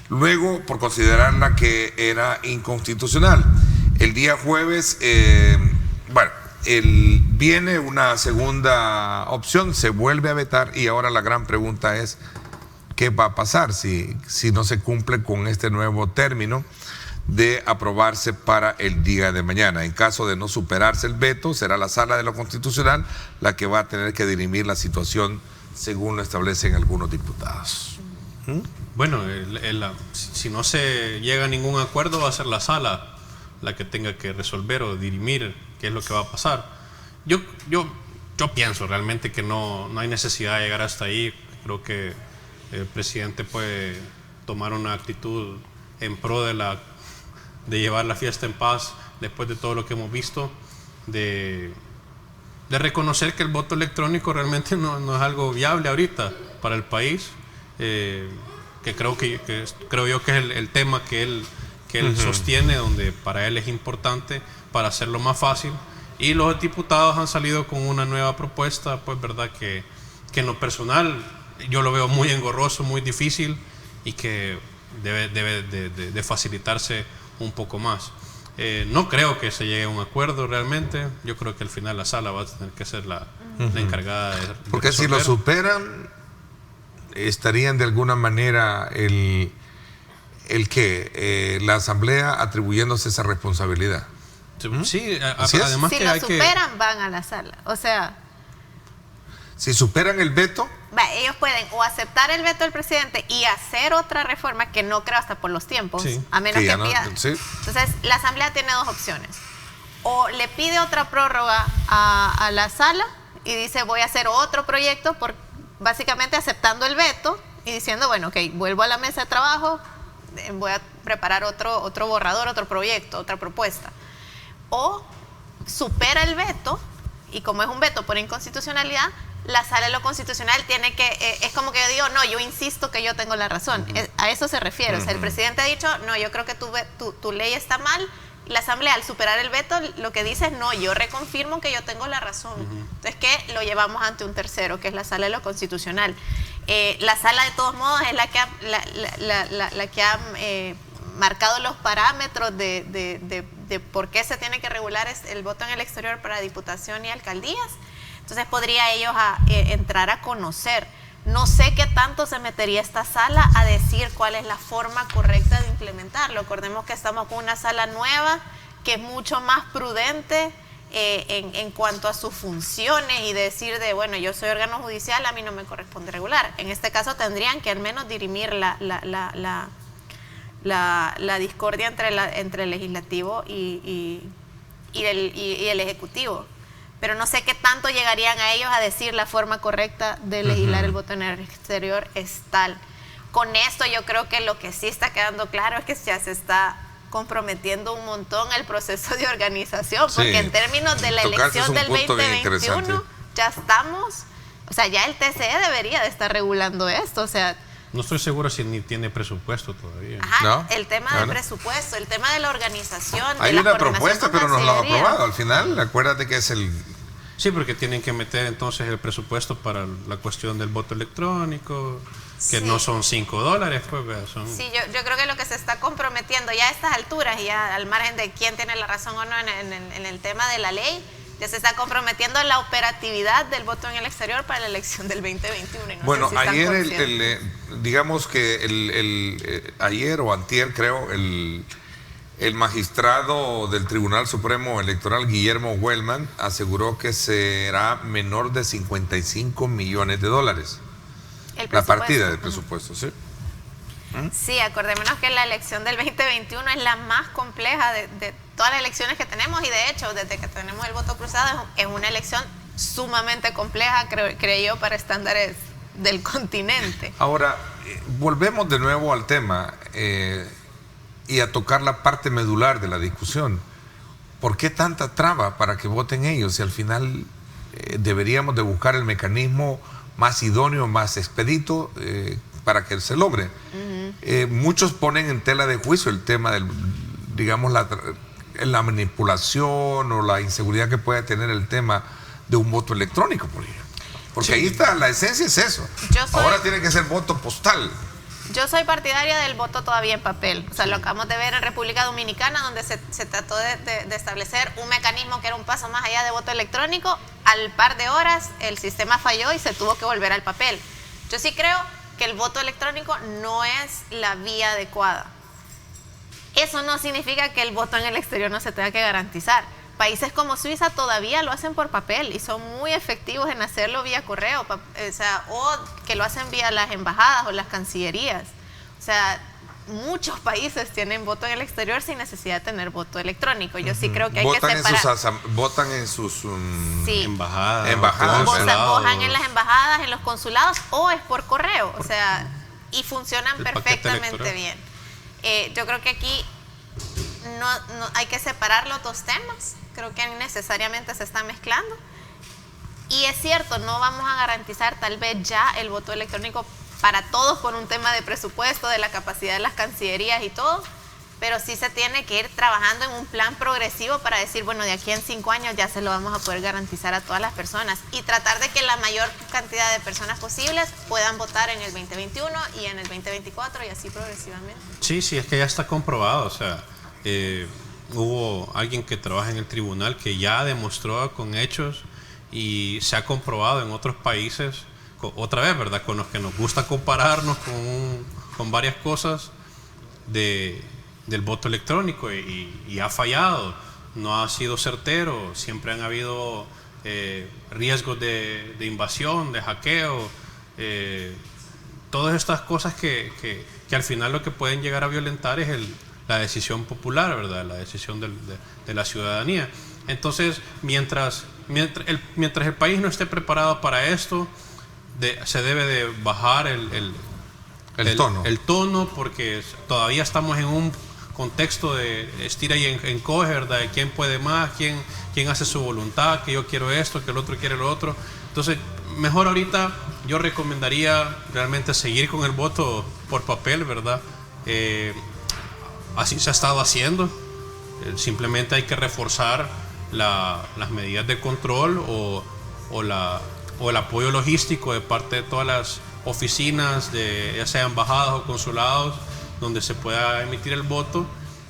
Luego, por considerarla que era inconstitucional. El día jueves, viene una segunda opción, se vuelve a vetar y ahora la gran pregunta es ¿qué va a pasar si no se cumple con este nuevo término de aprobarse para el día de mañana? En caso de no superarse el veto, será la Sala de lo Constitucional la que va a tener que dirimir la situación según lo establecen algunos diputados. Bueno, si no se llega a ningún acuerdo, va a ser la Sala la que tenga que resolver o dirimir qué es lo que va a pasar. Yo pienso realmente que no hay necesidad de llegar hasta ahí. Creo que el presidente puede tomar una actitud en pro de llevar la fiesta en paz después de todo lo que hemos visto, de reconocer que el voto electrónico realmente no es algo viable ahorita para el país, que creo yo que es el tema que él sostiene, donde para él es importante para hacerlo más fácil. Y los diputados han salido con una nueva propuesta, pues verdad que en lo personal yo lo veo muy engorroso, muy difícil y que debe de facilitarse un poco más. No creo que se llegue a un acuerdo realmente. Yo creo que al final la Sala va a tener que ser la encargada de porque resolver. Si lo superan, estarían de alguna manera la Asamblea atribuyéndose esa responsabilidad. Sí, además si que lo superan, van a la Sala. O sea, si superan el veto, ellos pueden o aceptar el veto del presidente y hacer otra reforma que no creo hasta por los tiempos, a menos que pida. Entonces, la Asamblea tiene dos opciones. O le pide otra prórroga a la Sala y dice voy a hacer otro proyecto, básicamente aceptando el veto y diciendo, bueno, ok, vuelvo a la mesa de trabajo, voy a preparar otro borrador, otro proyecto, otra propuesta. O supera el veto, y como es un veto por inconstitucionalidad, la Sala de lo Constitucional tiene que, es como que yo digo, no, yo insisto que yo tengo la razón. A eso se refiere. O sea, el presidente ha dicho, no, yo creo que tu ley está mal. La Asamblea, al superar el veto, lo que dice es, no, yo reconfirmo que yo tengo la razón. Entonces, que lo llevamos ante un tercero, que es la Sala de lo Constitucional. La Sala, de todos modos, es la que ha marcado los parámetros de por qué se tiene que regular el voto en el exterior para diputación y alcaldías. Entonces podría ellos entrar a conocer no sé qué tanto se metería esta sala a decir cuál es la forma correcta de implementarlo. Recordemos que estamos con una sala nueva que es mucho más prudente en cuanto a sus funciones y decir de, bueno, yo soy órgano judicial, a mí no me corresponde regular. En este caso tendrían que al menos dirimir la discordia entre el legislativo y el ejecutivo. Pero no sé qué tanto llegarían a ellos a decir la forma correcta de legislar el voto en el exterior es tal. Con esto yo creo que lo que sí está quedando claro es que ya se está comprometiendo un montón el proceso de organización, porque en términos de la elección del 2021 ya estamos, o sea, ya el TCE debería de estar regulando esto, o sea... No estoy seguro si ni tiene presupuesto todavía. Ajá, ¿no? El tema del presupuesto, el tema de la organización. Hay una propuesta, pero no la han aprobado al final. Acuérdate que es el... Sí, porque tienen que meter entonces el presupuesto para la cuestión del voto electrónico, que no son $5, pues son... Sí, yo creo que lo que se está comprometiendo ya a estas alturas, y ya al margen de quién tiene la razón o no en el tema de la ley, ya se está comprometiendo la operatividad del voto en el exterior para la elección del 2021. Y no bueno, sé si ayer, digamos que ayer o antier, creo, el magistrado del Tribunal Supremo Electoral, Guillermo Wellman, aseguró que será menor de $55 millones. La partida del presupuesto, ¿sí? Sí, acordémonos que la elección del 2021 es la más compleja de todas las elecciones que tenemos, y de hecho, desde que tenemos el voto cruzado, es una elección sumamente compleja, creo yo, para estándares del continente. Ahora, volvemos de nuevo al tema y a tocar la parte medular de la discusión. ¿Por qué tanta traba para que voten ellos si al final deberíamos de buscar el mecanismo más idóneo, más expedito para que se logre? Muchos ponen en tela de juicio el tema del, digamos, la manipulación o la inseguridad que puede tener el tema de un voto electrónico, por ejemplo. Porque ahí está, la esencia es eso. Ahora tiene que ser voto postal. Yo soy partidaria del voto todavía en papel. O sea, lo acabamos de ver en República Dominicana, donde se trató de establecer un mecanismo que era un paso más allá de voto electrónico. Al par de horas el sistema falló y se tuvo que volver al papel. Yo sí creo que el voto electrónico no es la vía adecuada. Eso no significa que el voto en el exterior no se tenga que garantizar. Países como Suiza todavía lo hacen por papel y son muy efectivos en hacerlo vía correo, o que lo hacen vía las embajadas o las cancillerías. O sea, muchos países tienen voto en el exterior sin necesidad de tener voto electrónico. Yo sí creo que hay que separar. Votan en sus embajadas. Votan en las embajadas, en los consulados, o es por correo. O sea, y funcionan perfectamente bien. Yo creo que aquí no hay que separar los dos temas. Creo que necesariamente se están mezclando. Y es cierto, no vamos a garantizar tal vez ya el voto electrónico para todos por un tema de presupuesto, de la capacidad de las cancillerías y todo, pero sí se tiene que ir trabajando en un plan progresivo para decir, bueno, de aquí en 5 años ya se lo vamos a poder garantizar a todas las personas y tratar de que la mayor cantidad de personas posibles puedan votar en el 2021 y en el 2024 y así progresivamente. Sí, es que ya está comprobado, o sea, hubo alguien que trabaja en el tribunal que ya demostró con hechos y se ha comprobado en otros países, otra vez, ¿verdad? Con los que nos gusta compararnos con varias cosas del voto electrónico y ha fallado, no ha sido certero, siempre han habido riesgos de invasión, de hackeo, todas estas cosas que al final lo que pueden llegar a violentar es la decisión popular, ¿verdad? La decisión de la ciudadanía. Entonces, mientras el país no esté preparado para esto, se debe de bajar el tono, porque todavía estamos en un contexto de estira y encoge, ¿verdad? De quién puede más, quién hace su voluntad, que yo quiero esto, que el otro quiere lo otro. Entonces, mejor ahorita yo recomendaría realmente seguir con el voto por papel, ¿verdad? Así se ha estado haciendo. Simplemente hay que reforzar las medidas de control o el apoyo logístico de parte de todas las oficinas, ya sea embajadas o consulados, donde se pueda emitir el voto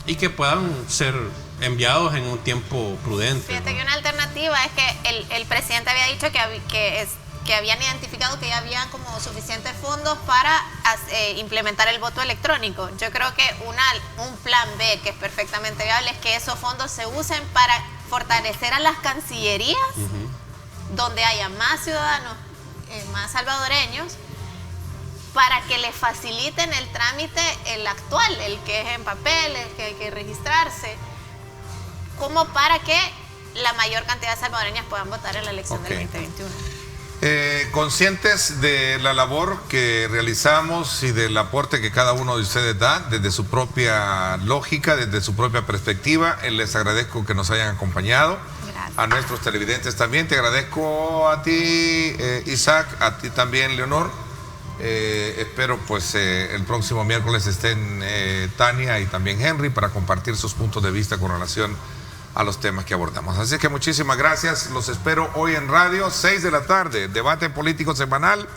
y que puedan ser enviados en un tiempo prudente. Fíjate que una alternativa es que el presidente había dicho que que habían identificado que ya había como suficientes fondos para implementar el voto electrónico. Yo creo que un plan B que es perfectamente viable es que esos fondos se usen para fortalecer a las cancillerías, donde haya más ciudadanos, más salvadoreños, para que les faciliten el trámite, el actual, el que es en papel, el que hay que registrarse, como para que la mayor cantidad de salvadoreñas puedan votar en la elección del 2021. Conscientes de la labor que realizamos y del aporte que cada uno de ustedes da desde su propia lógica, desde su propia perspectiva, les agradezco que nos hayan acompañado. Gracias. A nuestros televidentes también, te agradezco a ti, Isaac, a ti también, Leonor. Espero pues el próximo miércoles estén Tania y también Henry para compartir sus puntos de vista con relación a los temas que abordamos. Así que muchísimas gracias. Los espero hoy en radio, 6 de la tarde, debate político semanal.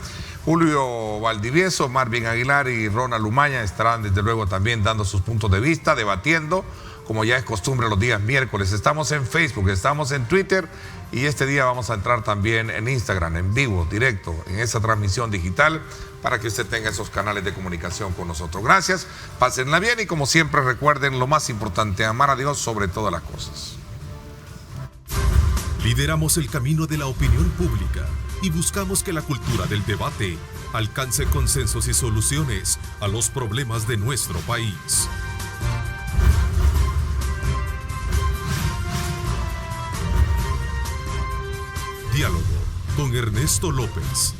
Julio Valdivieso, Marvin Aguilar y Ronald Umaña estarán desde luego también dando sus puntos de vista, debatiendo, como ya es costumbre los días miércoles. Estamos en Facebook, estamos en Twitter y este día vamos a entrar también en Instagram, en vivo, directo, en esa transmisión digital, para que usted tenga esos canales de comunicación con nosotros. Gracias, pásenla bien y como siempre recuerden lo más importante, amar a Dios sobre todas las cosas. Lideramos el camino de la opinión pública y buscamos que la cultura del debate alcance consensos y soluciones a los problemas de nuestro país. Diálogo con Ernesto López.